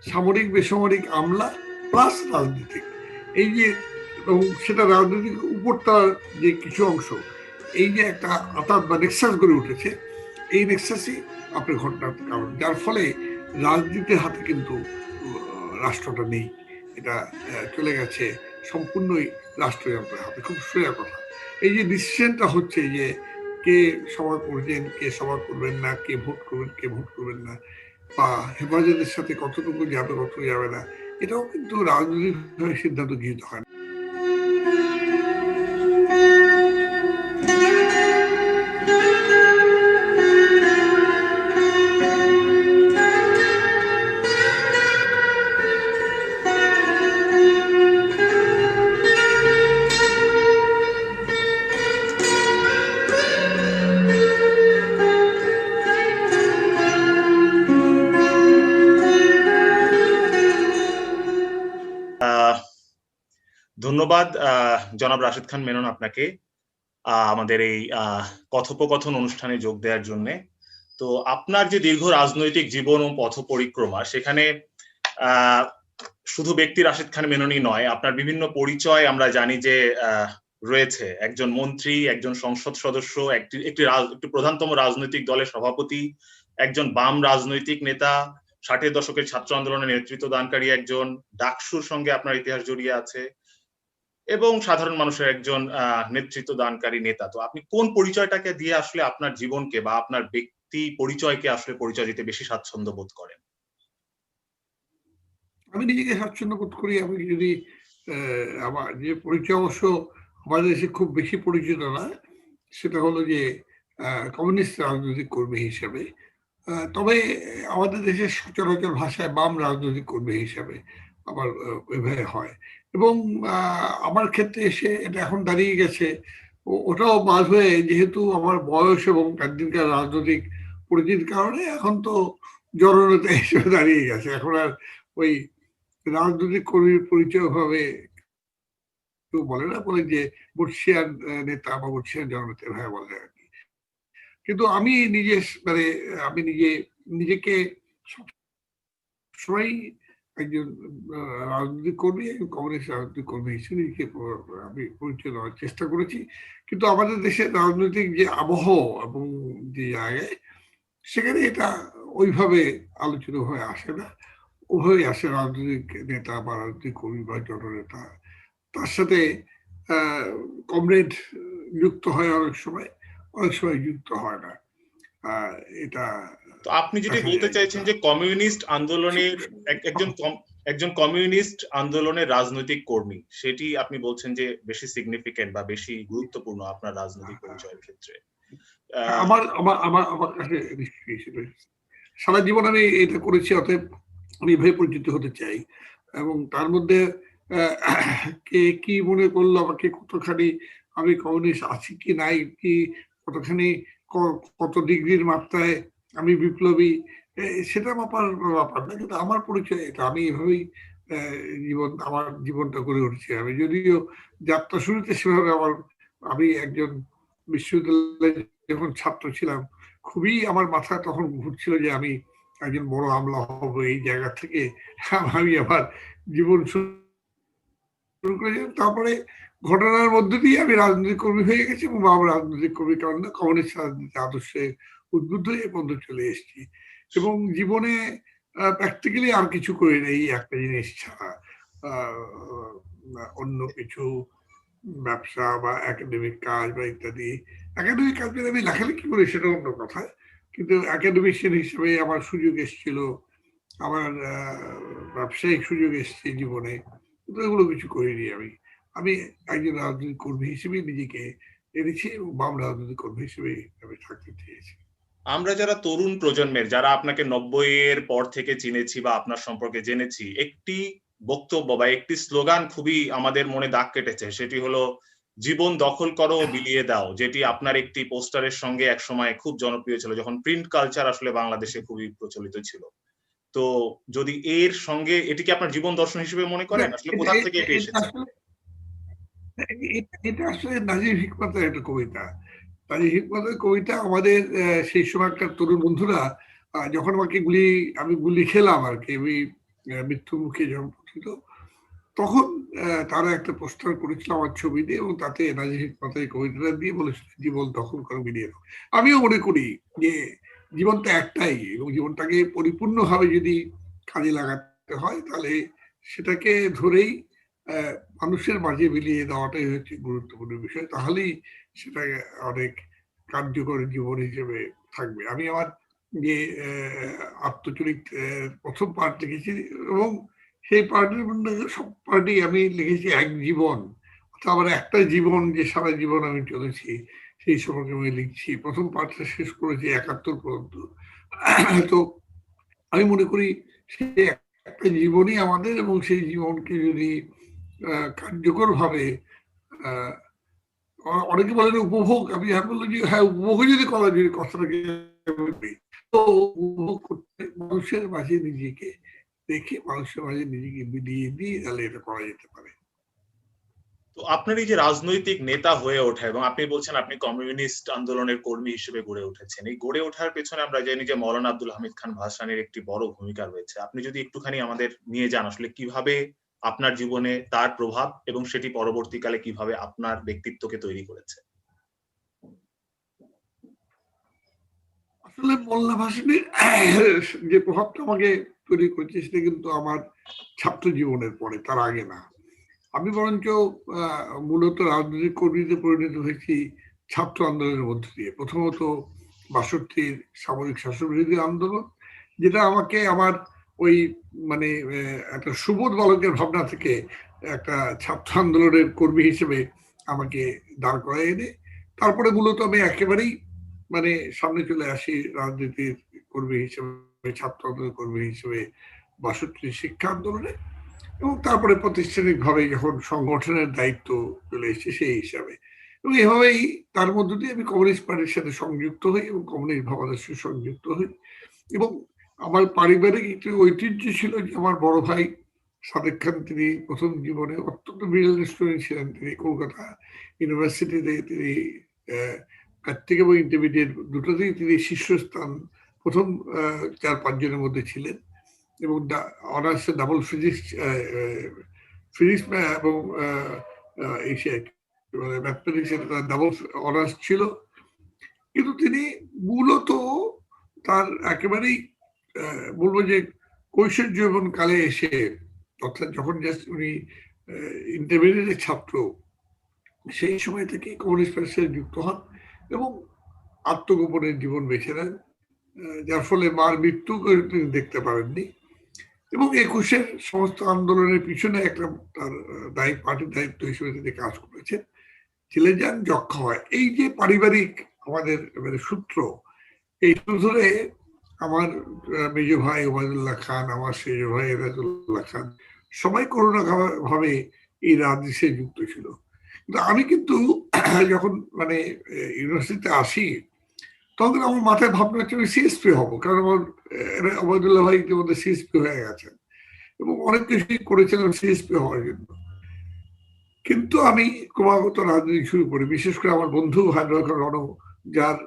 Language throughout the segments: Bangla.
সামরিক বেসামরিক আমলা প্লাস রাজনীতিক, এই যে, এবং সেটা রাজনৈতিক উপরতার যে কিছু অংশ, এই যে একটা আতাত বা নেক্সাস গড়ে উঠেছে, এই নেক্সাসই আপনার ঘটনার কারণ, যার ফলে রাজনীতির হাতে কিন্তু রাষ্ট্রটা নেই, এটা চলে গেছে সম্পূর্ণই রাষ্ট্রযন্ত্রের হাতে। খুব সোজা কথা, এই যে ডিসিশনটা হচ্ছে যে কে সভা করবেন, কে সভা করবেন না, কে ভোট করবেন, কে ভোট করবেন না, বা হেফাজতের সাথে কতটুকু যাবে, কতটুকু যাবে না, এটাও কিন্তু রাজনৈতিক সিদ্ধান্ত গৃহীত হয় না। ধন্যবাদ জনাব রাশেদ খান মেনন আপনাকে আমাদের এই কথোপকথন অনুষ্ঠানে যোগ দেওয়ার জন্য। তো আপনার যে দীর্ঘ রাজনৈতিক জীবন ও পথ পরিক্রমা, সেখানে শুধু ব্যক্তি রাশেদ খান মেননই নয়, আপনার বিভিন্ন পরিচয় আমরা জানি যে রয়েছে। একজন মন্ত্রী, একজন সংসদ সদস্য, একটি প্রধানতম রাজনৈতিক দলের সভাপতি, একজন বাম রাজনৈতিক নেতা, 60-এর দশকের ছাত্র আন্দোলনের নেতৃত্ব দানকারী একজন, ডাকসুর সঙ্গে আপনার ইতিহাস জড়িয়ে আছে, এবং সাধারণ মানুষের একজন নেতৃত্ব দানকারী নেতা। তো আপনি কোন পরিচয়টাকে দিয়ে আসলে আপনার জীবনকে বা আপনার ব্যক্তি পরিচয়কে আসলে পরিচয় দিতে বেশি স্বাচ্ছন্দ্য বোধ করেন? আমি নিজেকে স্বাচ্ছন্দ্য বোধ করি, আমি যদি আমার যে পরিচয় অবশ্য আমাদের দেশে খুব বেশি পরিচিত না, সেটা হলো যে কমিউনিস্ট রাজনৈতিক কর্মী হিসেবে। তবে আমাদের দেশের সচরাচর ভাষায় বাম রাজনৈতিক কর্মী হিসাবে আমার এভাবে হয়, এবং আমার ক্ষেত্রে এসে এটা এখন দাঁড়িয়ে গেছে, ওটাও বাদ হয়ে, যেহেতু আমার বয়স এবং একদিনকার রাজনৈতিক পরিচিতির কারণে এখন তো জননেতা হিসেবে দাঁড়িয়ে গেছে। এখন আর ওই রাজনৈতিক কর্মীর পরিচয় ভাবে কেউ বলে না, বলে যে বর্ষিয়ান নেতা বা বর্ষিয়ান জননেতা ভাবে বলে আর কি। কিন্তু আমি নিজে মানে আমি নিজেকে সবসময় একজন রাজনৈতিক কর্মী, কমিউনিস্ট রাজনৈতিক কর্মী হিসেবে আমি পরিচয় দেওয়ার চেষ্টা করেছি। কিন্তু আমাদের দেশের রাজনৈতিক যে আবহাওয়া এবং যে জায়গায়, সেখানে এটা ওইভাবে আলোচিত হয়ে আসে না। ওভাবে আসে রাজনৈতিক নেতা বা রাজনৈতিক কর্মী বা জননেতা, তার সাথে কমরেড যুক্ত হয় অনেক সময়, অনেক সময় যুক্ত হয় না। এটা তো আপনি যেটি বলতে চাইছেন যে কমিউনিস্ট আন্দোলনের একজন কমিউনিস্ট আন্দোলনের রাজনৈতিক কর্মী, সেটি আপনি বলছেন যে বেশি সিগনিফিকেন্ট বা বেশি গুরুত্বপূর্ণ আপনার রাজনৈতিক পরিচয়ের ক্ষেত্রে। আমার আমার আমার আমার কাছে সারা জীবন আমি এটা করেছি, অতএব আমি এভাবে পরিচিত হতে চাই। এবং তার মধ্যে কে কি মনে করলো আমাকে, কতখানি আমি কমিউনিস্ট আছি কি নাই, কি কতখানি কত ডিগ্রির মাত্রায় আমি বিপ্লবী, সেটা ব্যাপার না। কিন্তু আমার পরিচয় এটা, আমি এভাবেই আমার জীবনটা গড়ে উঠেছে। আমি যদিও যাত্রা শুরুতে সেভাবে আমি একজন বিশ্ববিদ্যালয়ে যখন ছাত্র ছিলাম, খুবই আমার মাথায় তখন ঘুরছিল যে আমি একজন বড় আমলা হব। এই জায়গা থেকে আমি আমার জীবন শুরু করেছিলাম। তারপরে ঘটনার মধ্যে দিয়ে আমি রাজনৈতিক কর্মী হয়ে গেছি, এবং আমার রাজনৈতিক কর্মী কারণে কমিউনিস্ট রাজনীতি আদর্শে উদ্বুদ্ধ হয়ে পর্যন্ত চলে এসেছি। এবং জীবনে প্র্যাকটিক্যালি আর কিছু করি না, এই একটা জিনিস ছাড়া। অন্য কিছু ব্যবসা বা একাডেমিক কাজ বা ইত্যাদি। একাডেমিক কাজ আমি লেখালেখি করি, সেটা অন্য কথা, কিন্তু একাডেমিশিয়ান হিসেবে আমার সুযোগ এসেছিল, আমার ব্যবসায়িক সুযোগ এসছে জীবনে, কিন্তু এগুলো কিছু করিনি। আমি একজন রাজনৈতিক কর্মী হিসেবে নিজেকে এনেছি, এবং বাম রাজনৈতিক কর্মী হিসেবে আমি থাকতে চেয়েছি। আমরা যারা তরুণ প্রজন্মের, যারা আপনাকে 90-এর পর থেকে চিনেছি বা আপনার সম্পর্কে জেনেছি, একটি বক্তব্য বা একটি স্লোগান খুবই আমাদের মনে দাগ কেটেছে, সেটি হলো জীবন দখল করো, বিলিয়ে দাও, যেটি আপনার একটি পোস্টারের সঙ্গে একসময় খুব জনপ্রিয় ছিল, যখন প্রিন্ট কালচার আসলে বাংলাদেশে খুবই প্রচলিত ছিল। তো যদি এর সঙ্গে এটি কি আপনার জীবন দর্শন হিসেবে মনে করেন? আসলে কোথা থেকে এটি এসেছে? এটা আসলে নাজির হিকমতের একটা কবিতা। নাজির হিকমতের কবিতা। আমাদের সেই সময়কার তরুণ বন্ধুরা যখন আমি গুলি খেলাম আর কি, মৃত্যুর মুখে যখন পতিত, তখন তারা একটা পোস্টার করেছিল আমার ছবি দিয়ে, এবং তাতে এনাজি হিকমতের কবিতাটা দিয়ে বলেছিল জীবন দখল করে মিলিয়ে দাও। আমিও মনে করি যে জীবনটা একটাই, এবং জীবনটাকে পরিপূর্ণভাবে যদি কাজে লাগাতে হয় তাহলে সেটাকে ধরেই মানুষের মাঝে বিলিয়ে দেওয়াটাই হচ্ছে গুরুত্বপূর্ণ বিষয়। তাহলেই সেটা অনেক কার্যকর জীবন হিসেবে থাকবে। আমি আমার যে আত্মচরিত প্রথম পার্ট লিখেছি, এবং সেই পার্টির মধ্যে সব পার্টি আমি লিখেছি এক জীবন, আবার একটা জীবন যে সারা জীবন আমি চলেছি সেই সম্পর্কে আমি লিখছি। প্রথম পার্টটা শেষ করেছি 71 পর্যন্ত। তো আমি মনে করি সে একটা জীবনই আমাদের, এবং সেই জীবনকে যদি কার্যকর ভাবে অনেকে বলেন উপভোগ, আমি বললাম যে হ্যাঁ, উপভোগ যদি করা যদি কথাটাকে তো উপভোগ করতে মানুষের মাঝে নিজেকে রেখে, মানুষের মাঝে নিজেকে বিলিয়ে দিয়ে তাহলে এটা করা যেতে পারে। তো আপনার এই যে রাজনৈতিক নেতা হয়ে ওঠা, এবং আপনি বলছেন আপনি কমিউনিস্ট আন্দোলনের কর্মী হিসেবে গড়ে উঠেছেন, এই গড়ে ওঠার পেছনে আমরা জানি যে মৌলানা আব্দুল হামিদ খান ভাসানীর একটি বড় ভূমিকা রয়েছে। আপনি যদি একটুখানি আমাদের নিয়ে যান আসলে কিভাবে আপনার জীবনে তার প্রভাব এবং সেটি পরবর্তীকালে কিভাবে আপনার ব্যক্তিত্বকে তৈরি করেছে। আসলে মোল্লা ভাসানীর যে প্রভাবটা আমাকে তৈরি করেছে সেটা কিন্তু আমার ছাত্র জীবনের পরে, তার আগে না। আমি বরঞ্চ মূলত রাজনৈতিক কর্মীতে পরিণত হয়েছি ছাত্র আন্দোলনের মধ্যে দিয়ে। প্রথমত ৬২ সামরিক শাসনবিরোধী আন্দোলন, যেটা আমাকে আমার ওই মানে একটা সুবোধ বালকের ভাবনা থেকে একটা ছাত্র আন্দোলনের কর্মী হিসেবে আমাকে দাঁড় করায় এনে তারপরে মূলত আমি একেবারেই মানে সামনে চলে আসি রাজনীতির কর্মী হিসেবে, ছাত্র আন্দোলনের কর্মী হিসেবে ৬২ শিক্ষা আন্দোলনে, এবং তারপরে প্রাতিষ্ঠানিকভাবে যখন সংগঠনের দায়িত্ব চলে এসেছে সেই হিসাবে। এবং এভাবেই তার মধ্য দিয়ে আমি কমিউনিস্ট পার্টির সাথে সংযুক্ত হই এবং কমিউনিস্ট ভাবাদর্শে সংযুক্ত হই। এবং আমার পারিবারিক একটি ঐতিহ্য ছিল যে আমার বড় ভাই সাদেক খান, তিনি প্রথম জীবনে অত্যন্ত ব্রিলিয়েন্ট স্টুডেন্ট ছিলেন। তিনি কলকাতা ইউনিভার্সিটিতে তিনি কার্তিক এবং ইন্টারমিডিয়েট দুটোতেই তিনি শীর্ষস্থান প্রথম ৪-৫ জনের মধ্যে ছিলেন, এবং অনার্স ডাবল ফিজিক্স ফিজিক্স এবং ম্যাথমেটিক্সের ডাবল অনার্স ছিল। কিন্তু তিনি মূলত তার একেবারেই বলবো যে কৈশোর যৌবন কালে এসে, অর্থাৎ যখন জাস্ট উনি ইন্টারমিডিয়েটের ছাত্র, সেই সময় থেকে কমিউনিস্ট পার্টির সাথে যুক্ত হন এবং আত্মগোপনের জীবন বেছে নেন, যার ফলে মার মৃত্যু তিনি দেখতে পারেননি। এবং ২১-এর সমস্ত আন্দোলনের পিছনে একটা তার পার্টির দায়িত্ব হিসেবে তিনি কাজ করেছেন। ছেলে যান যক্ষা হয়, এই যে পারিবারিক আমাদের মানে সূত্র, এই ধরে আমার মেজ ভাই ওবায়দুল্লাহ খান, আমার সেজ ভাই রাজুল্লাহ খান, সবাই কোনো না ভাবে এই রাজনীতিতে যুক্ত ছিল। কিন্তু আমি কিন্তু যখন মানে ইউনিভার্সিটিতে আসি, তখন আমার মাথায় ভাবনা হচ্ছে আমি সিএসপি হবো, কারণ আমার ওবায়দুল্লাহ ভাই ইতিমধ্যে সিএসপি হয়ে গেছেন এবং অনেক কিছুই করেছিলাম সিএসপি হওয়ার জন্য। কিন্তু আমি ক্রমাগত রাজনীতি শুরু করি, বিশেষ করে আমার বন্ধু হায়দ্রাবাদ রণ, যার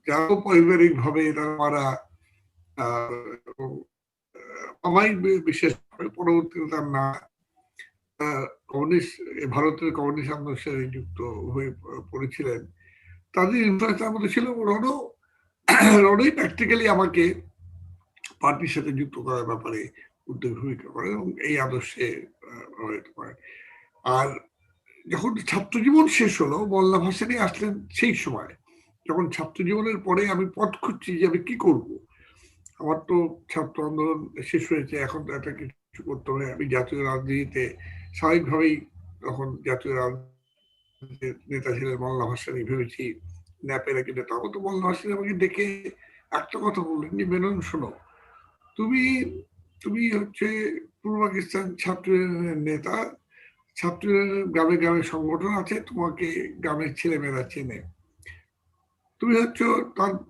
যারও পারিবারিক ভাবে মারা, আমায় বিশেষ করে পরবর্তীতে তার না কমিউনিস্ট ভারতের কমিউনিস্ট আন্দোলনের সাথে যুক্ত হয়ে পড়েছিলেন, তাদের ইনফ্লুয়েন্স তার মধ্যে ছিল। রণই প্র্যাকটিক্যালি আমাকে পার্টির সাথে যুক্ত করার ব্যাপারে উদ্যোগ ভূমিকা করে এবং এই আদর্শে প্রভাবিত করে। আর যখন ছাত্র জীবন শেষ হলো, মোল্লা ভাসানী আসলেন সেই সময়, যখন ছাত্র জীবনের পরে আমি পথ খুঁজছি যে আমি কি করব। আমার তো ছাত্র আন্দোলন শেষ হয়েছে, এখন তো একটা কিছু করতে হবে। আমি জাতীয় রাজনীতিতে স্বাভাবিকভাবেই তখন জাতীয় রাজনীতির নেতা ছিলেন মোল্লা ভাসানী, ভেবেছি ন্যাপের একটি নেতা হবো। তো মোল্লা ভাসানী আমাকে ডেকে একটা কথা বললেন যে মেনন শোনো, তুমি তুমি হচ্ছে পূর্ব পাকিস্তান ছাত্র নেতা, ছাত্রের গ্রামে গ্রামে সংগঠন আছে, তোমাকে গ্রামের ছেলেমেয়েরা চেনে, তুমি হচ্ছে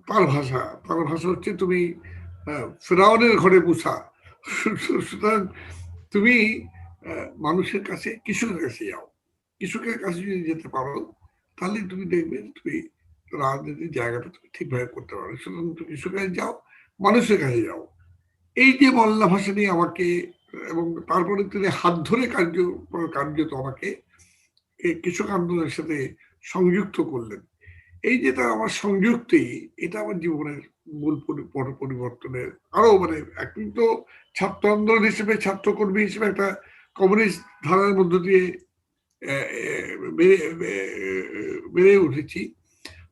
তার ভাষা হচ্ছে তুমি ফেরাউনের ঘরে মুসা। সুতরাং তুমি মানুষের কাছে, কৃষকের কাছে যাও, কৃষকের কাছে যদি যেতে পারো তাহলে তুমি দেখবে তুমি রাজনীতির জায়গাটা তুমি ঠিকভাবে করতে পারো। সুতরাং তুমি কৃষকের কাছে যাও, মানুষের কাছে যাও। এই যে মোল্লা ভাসানী আমাকে, এবং তারপরে তিনি হাত ধরে কার্যত আমাকে কৃষক আন্দোলনের সাথে সংযুক্ত করলেন। এই যে তার আমার সংযুক্তি, এটা আমার জীবনের মূল পরিবর্তনের আরো মানে, এখন তো ছাত্র আন্দোলন হিসেবে, ছাত্রকর্মী হিসেবে একটা কমিউনিস্ট ধারার মধ্য দিয়ে বেড়ে উঠেছি।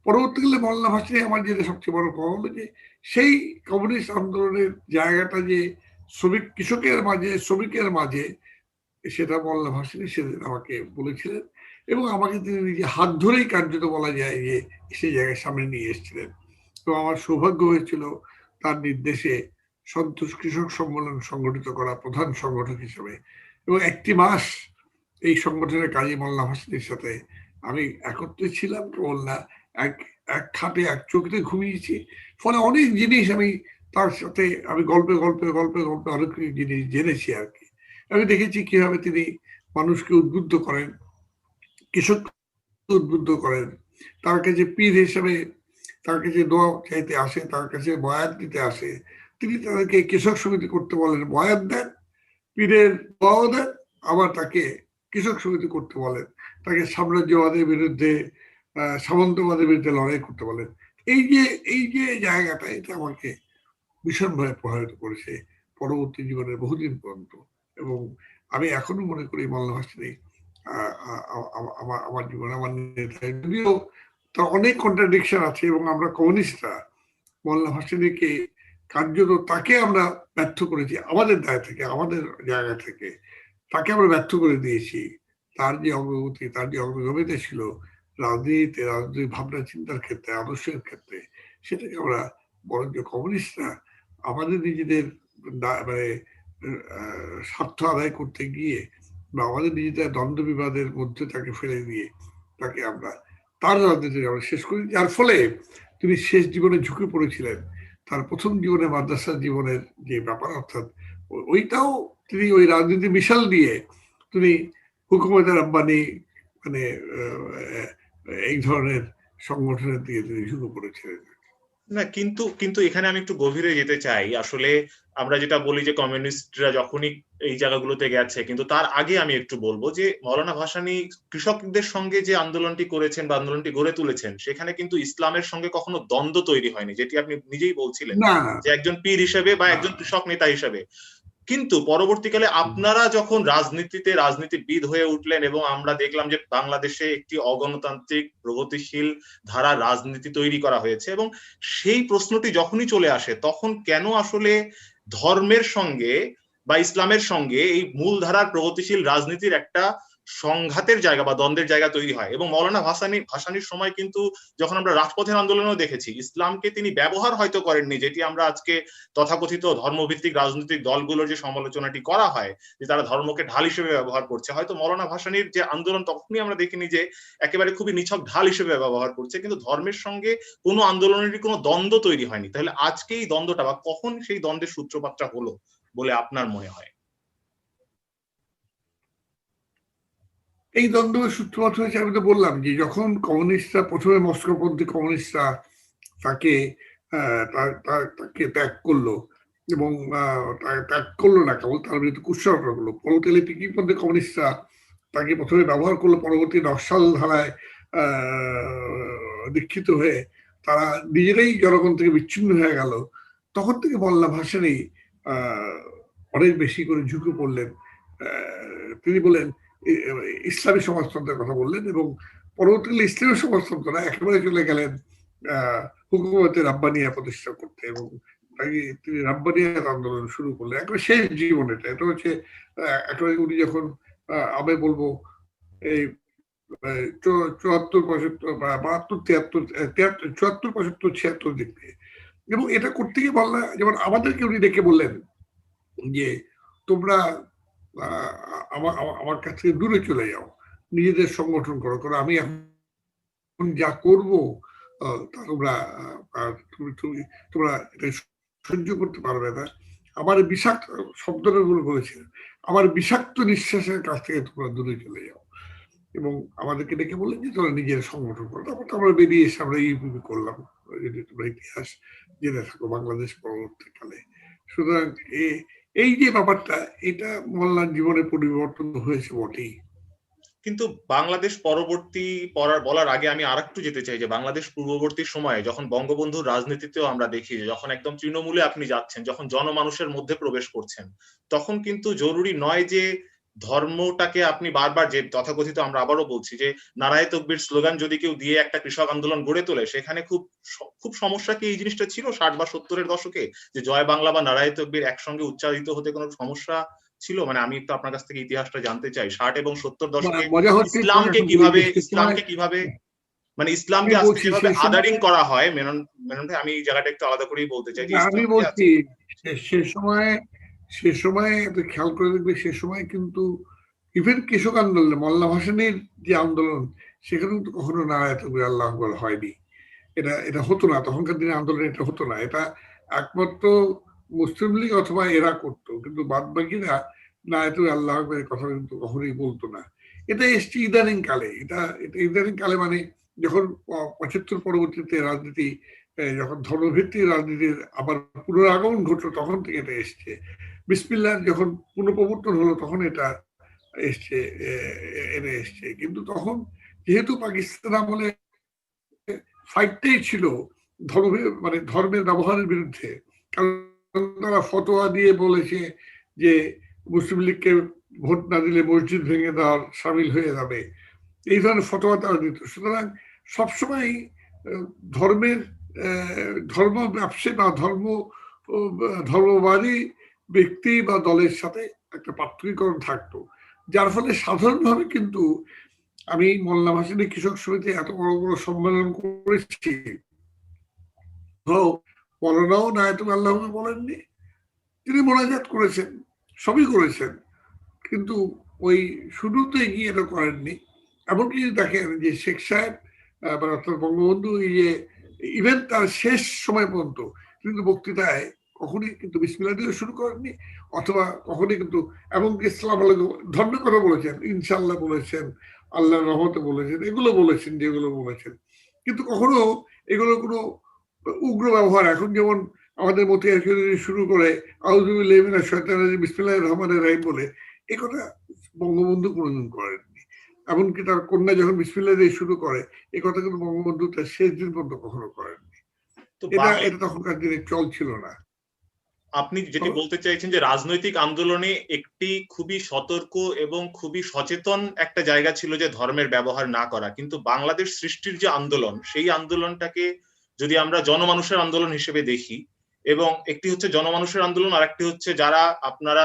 পরবর্তীকালে মোল্লা ভাসানী আমার যেটা সবচেয়ে বড় পাওয়া হলো যে সেই কমিউনিস্ট আন্দোলনের জায়গাটা যে কৃষকের মাঝে, শ্রমিকের মাঝে, সেটা মোল্লা ভাসানী সেদিন আমাকে বলেছিলেন, এবং আমাকে তিনি নিজে হাত ধরেই কার্যত বলা যায় যে সেই জায়গায় সামনে নিয়ে এসেছিলেন। তো আমার সৌভাগ্য হয়েছিল তার নির্দেশে সন্তোষ কৃষক সম্মেলন সংগঠিত করা প্রধান সংগঠক হিসেবে, এবং একটি মাস এই সংগঠনের কাজে মোল্লা ভাসানীর সাথে আমি একত্রে ছিলাম। কেবল না, এক এক খাটে এক চোখে ঘুমিয়েছি। ফলে অনেক জিনিস আমি তার সাথে, আমি গল্পে গল্পে গল্পে গল্পে অনেক জিনিস জেনেছি আর কি। আমি দেখেছি কিভাবে তিনি মানুষকে উদ্বুদ্ধ করেন, কৃষক উদ্বুদ্ধ করেন, তার কাছে পীর হিসেবে, তার কাছে দোয়া চাইতে আসে, তার কাছে বয়াত দিতে আসে, তিনি তাদেরকে কৃষক সমিতি করতে বলেন, বয়াত দেন, পীরের দোয়াও দেন, আবার তাকে কৃষক সমিতি করতে বলেন, তাকে সাম্রাজ্যবাদের বিরুদ্ধে, সামন্তবাদের বিরুদ্ধে লড়াই করতে বলেন। এই যে জায়গাটা, এটা আমাকে ভীষণভাবে প্রভাবিত করেছে পরবর্তী জীবনের বহুদিন পর্যন্ত। এবং আমি এখনো মনে করি মোল্লা ভাসানী আমার জীবনে আমার নেতা, যদিও তার অনেক কন্ট্রাডিকশন আছে, এবং আমরা কমিউনিস্টরা মোল্লা ভাসানীকে কার্যত, তাকে আমরা ব্যর্থ করেছি আমাদের দায় থেকে, আমাদের জায়গা থেকে তাকে আমরা ব্যর্থ করে দিয়েছি। তার যে অগ্রগতি, তার যে অগ্রগমিতা ছিল রাজনীতিতে, রাজনৈতিক ভাবনা চিন্তার ক্ষেত্রে, আদর্শের ক্ষেত্রে, সেটাকে আমরা বরঞ্চ কমিউনিস্টরা আমাদের নিজেদের মানে স্বার্থ আদায় করতে গিয়ে, বা আমাদের নিজেদের দ্বন্দ্ব বিবাদের মধ্যে তাকে ফেলে দিয়ে তাকে আমরা তার রাজনীতি আমরা শেষ করি, যার ফলে তিনি শেষ জীবনে ঝুঁকে পড়েছিলেন। তার প্রথম জীবনে, মাদ্রাসা জীবনের যে ব্যাপার, অর্থাৎ ওইটাও তিনি ওই রাজনীতি মিশাল দিয়ে তিনি হুকুমতে রাব্বানি, মানে এই ধরনের সংগঠনের দিকে তিনি ঝুঁকে পড়েছিলেন। না, কিন্তু কিন্তু এখানে আমি একটু গভীরে যেতে চাই। আসলে আমরা যেটা বলি যে কমিউনিস্টরা যখনই এই জায়গাগুলোতে গেছে, কিন্তু তার আগে আমি একটু বলবো যে মৌলানা ভাসানী কৃষকদের সঙ্গে যে আন্দোলনটি করেছেন বা আন্দোলনটি গড়ে তুলেছেন, সেখানে কিন্তু ইসলামের সঙ্গে কখনো দ্বন্দ্ব তৈরি হয়নি, যেটি আপনি নিজেই বলছিলেন না, যে একজন পীর হিসেবে বা একজন কৃষক নেতা হিসেবে। কিন্তু পরবর্তীকালে আপনারা যখন রাজনীতিবিদ হয়ে উঠলেন এবং আমরা দেখলাম যে বাংলাদেশে একটি অগণতান্ত্রিক প্রগতিশীল ধারা রাজনীতি তৈরি করা হয়েছে, এবং সেই প্রশ্নটি যখনই চলে আসে, তখন কেন আসলে ধর্মের সঙ্গে বা ইসলামের সঙ্গে এই মূল ধারার প্রগতিশীল রাজনীতির একটা সংঘাতের জায়গা বা দ্বন্দ্বের জায়গা তৈরি হয়। এবং মৌলানা ভাসানীর সময় কিন্তু যখন আমরা রাজপথের আন্দোলনেও দেখেছি, ইসলামকে তিনি ব্যবহার হয়তো করেননি, যেটি আমরা আজকে তথাকথিত ধর্মভিত্তিক রাজনৈতিক দলগুলোর যে সমালোচনাটি করা হয় যে তারা ধর্মকে ঢাল হিসেবে ব্যবহার করছে, হয়তো মৌলানা ভাসানীর যে আন্দোলন তখনই আমরা দেখিনি যে একেবারে খুবই নিছক ঢাল হিসেবে ব্যবহার করছে, কিন্তু ধর্মের সঙ্গে কোনো আন্দোলনেরই কোনো দ্বন্দ্ব তৈরি হয়নি। তাহলে আজকে এই দ্বন্দ্বটা বা কখন সেই দ্বন্দ্বের সূত্রপাতটা হলো বলে আপনার মনে হয়? এই দ্বন্দ্বের সূত্রপাত হয়েছে, আমি তো বললাম যে যখন কমিউনিস্টরা, প্রথমে মস্কোপন্থী কমিউনিস্টরা তাকে তাকে ত্যাগ করলো, এবং ত্যাগ করলো না কেবল, তার বিরুদ্ধে কুৎসা করলো। পরবর্তীকালে পিকিপন্থী কমিউনিস্টরা তাকে প্রথমে ব্যবহার করলো, পরবর্তী নকশাল ধারায় দীক্ষিত হয়ে তারা নিজেরাই জনগণ থেকে বিচ্ছিন্ন হয়ে গেল। তখন থেকে মোল্লা ভাসানী অনেক বেশি করে ঝুঁকে পড়লেন। তিনি বলেন, ইসলামী সমাজতন্ত্রের কথা বললেন, এবং পরবর্তীকালে ইসলামী সমাজতন্ত্র না, একেবারে চলে গেলেন হুকুমতে রাব্বানিয়া প্রতিষ্ঠা করতে, এবং তিনি রাব্বানিয়া আন্দোলন শুরু করলেন একেবারে শেষ জীবনে। এটা হচ্ছে একেবারে উনি যখন, আমি বলবো এই 74 75 76 77 74 75 76 দিক থেকে। এবং এটা করতে গিয়ে বললেন, যেমন আমাদেরকে উনি ডেকে বললেন যে তোমরা আমার কাছ থেকে দূরে চলে যাও, নিজেদের সংগঠন করো, কারণ আমি এখন যা করব তোমরা তোমরা এটা সহ্য করতে পারবে না। আমার বিষাক্ত শব্দটা গুলো বলেছিলেন, আমার বিষাক্ত নিঃশ্বাসের কাছ থেকে তোমরা দূরে চলে যাও। এবং আমাদেরকে ডেকে বললেন যে তোমরা নিজের সংগঠন করো। তারপর তো আমরা বেরিয়ে এসে আমরা ইউপিপি করলাম, যদি তোমরা ইতিহাস জেনে থাকো বাংলাদেশ পরবর্তীকালে। সুতরাং এই যে ব্যাপারটা, এটা মোল্লার জীবনে পরিবর্তন হয়েছে বটেই। কিন্তু বাংলাদেশ পরবর্তী বলার আগে আমি আরেকটু যেতে চাই যে বাংলাদেশ পূর্ববর্তী সময়ে যখন বঙ্গবন্ধুর রাজনীতিতেও আমরা দেখি যে যখন একদম তৃণমূলে আপনি যাচ্ছেন, যখন জনমানুষের মধ্যে প্রবেশ করছেন, তখন কিন্তু জরুরি নয় যে ধর্মটাকে আপনি বারবার, যে তথাকথিত আমরা আবারও বলছি যে নারায়ে তকবীর স্লোগান যদি কেউ দিয়ে একটা কৃষক আন্দোলন গড়ে তোলে, সেখানে খুব খুব সমস্যা কি এই জিনিসটা ছিল 60 বা 70-এর দশকে, যে জয় বাংলা বা নারায়ে তকবীর একসঙ্গে উচ্চারিত হতে কোনো সমস্যা ছিল? মানে আমি একটু আপনার কাছ থেকে ইতিহাসটা জানতে চাই 60 এবং 70 দশকে মজা হচ্ছে ইসলামকে কিভাবে মানে ইসলামকে আজকে বলছি যেভাবে সে আদারিং সময়, করা হয়, মেনন মেনন ভাই, আমি এই জায়গাটা একটু আলাদা করেই বলতে চাই যে আমি ইসলামকে বলছি আজকে সে সময়, আপনি খেয়াল করে দেখবে সে সময় কিন্তু ইভেন কৃষক আন্দোলন, মোল্লা ভাসানীর যে আন্দোলন, সেখানে কিন্তু কখনো নারায়ে তাকবীর আল্লাহু আকবার হয়নি। এটা হতো না, তখনকার দিনে আন্দোলন এটা হতো না। এটা একমাত্র মুসলিম লীগ অথবা এরা করতো, কিন্তু বাদ বাকিরা নারায়ে তাকবীর আল্লাহু আকবারের কথা কিন্তু কখনোই বলতো না। এটা এসছে ইদানিং কালে, এটা ইদানিং কালে, মানে যখন ৭৫ পরবর্তীতে রাজনীতি, যখন ধর্মভিত্তিক রাজনীতির আবার পুনরাগমন ঘটলো, তখন থেকে এটা এসছে। বিসমিল্লাহ যখন পুনঃপ্রবর্তন হলো, তখন এটা এসছে, এটা এসছে। কিন্তু তখন যেহেতু পাকিস্তান আমলে ফাইটটাই ছিল মানে ধর্মের ব্যবহারের বিরুদ্ধে, কারণ তারা ফতোয়া দিয়ে বলেছে যে মুসলিম লীগকে ভোট না দিলে মসজিদ ভেঙে দেওয়ার সামিল হয়ে যাবে, এই ধরনের ফতোয়া তারা দিত। সুতরাং সবসময় ধর্মের ধর্ম ব্যবসায়ী বা ধর্মবাদী ব্যক্তি বা দলের সাথে একটা পার্থক্যকরণ থাকতো, যার ফলে সাধারণভাবে কিন্তু আমি মোল্লা ভাসানী কৃষক সমিতি এত বড় বড় সম্মেলন করেছি, মৌলানাও নারায়ে তাকবীর আল্লাহু আকবার বলেননি, তিনি মোনাজাত করেছেন, সবই করেছেন, কিন্তু ওই শুরুতে গিয়ে এটা করেননি। এমনকি দেখেন যে শেখ সাহেব অর্থাৎ বঙ্গবন্ধু, এই যে ইভেন তার শেষ সময় পর্যন্ত কিন্তু বক্তৃতায় কখনই কিন্তু বিসমিল্লাহ দিয়ে শুরু করেননি, অথবা কখনই কিন্তু, এমনকি ইসলাম ধর্মের কথা বলেছেন, ইনশাআল্লাহ বলেছেন, আল্লাহর রহমতে বলেছেন, এগুলো বলেছেন, যেগুলো বলেছেন, কিন্তু কখনো এগুলো কোনো উগ্র ব্যবহার, এখন যেমন আমাদের মতিয়ার শুরু করে আউযু বিল্লাহি মিনাশ শাইতানির রাজিম বিসমিল্লাহির রহমানির রহিম বলে, এ কথা বঙ্গবন্ধু কোনোদিন করেননি। এমনকি তার কন্যা যখন বিসমিল্লাহ দিয়ে শুরু করে, এ কথা কিন্তু বঙ্গবন্ধু তার শেষ দিন পর্যন্ত কখনো করেননি। তো এটা তখনকার দিনে চল ছিল না। আপনি যেটি বলতে চাইছেন যে রাজনৈতিক আন্দোলনে একটি খুবই সতর্ক এবং খুবই সচেতন একটা জায়গা ছিল যে ধর্মের ব্যবহার না করা, কিন্তু বাংলাদেশ সৃষ্টির যে আন্দোলন, সেই আন্দোলনটাকে যদি আমরা জনমানুষের আন্দোলন হিসেবে দেখি, এবং একটি হচ্ছে জনমানুষের আন্দোলন, আর একটি হচ্ছে যারা আপনারা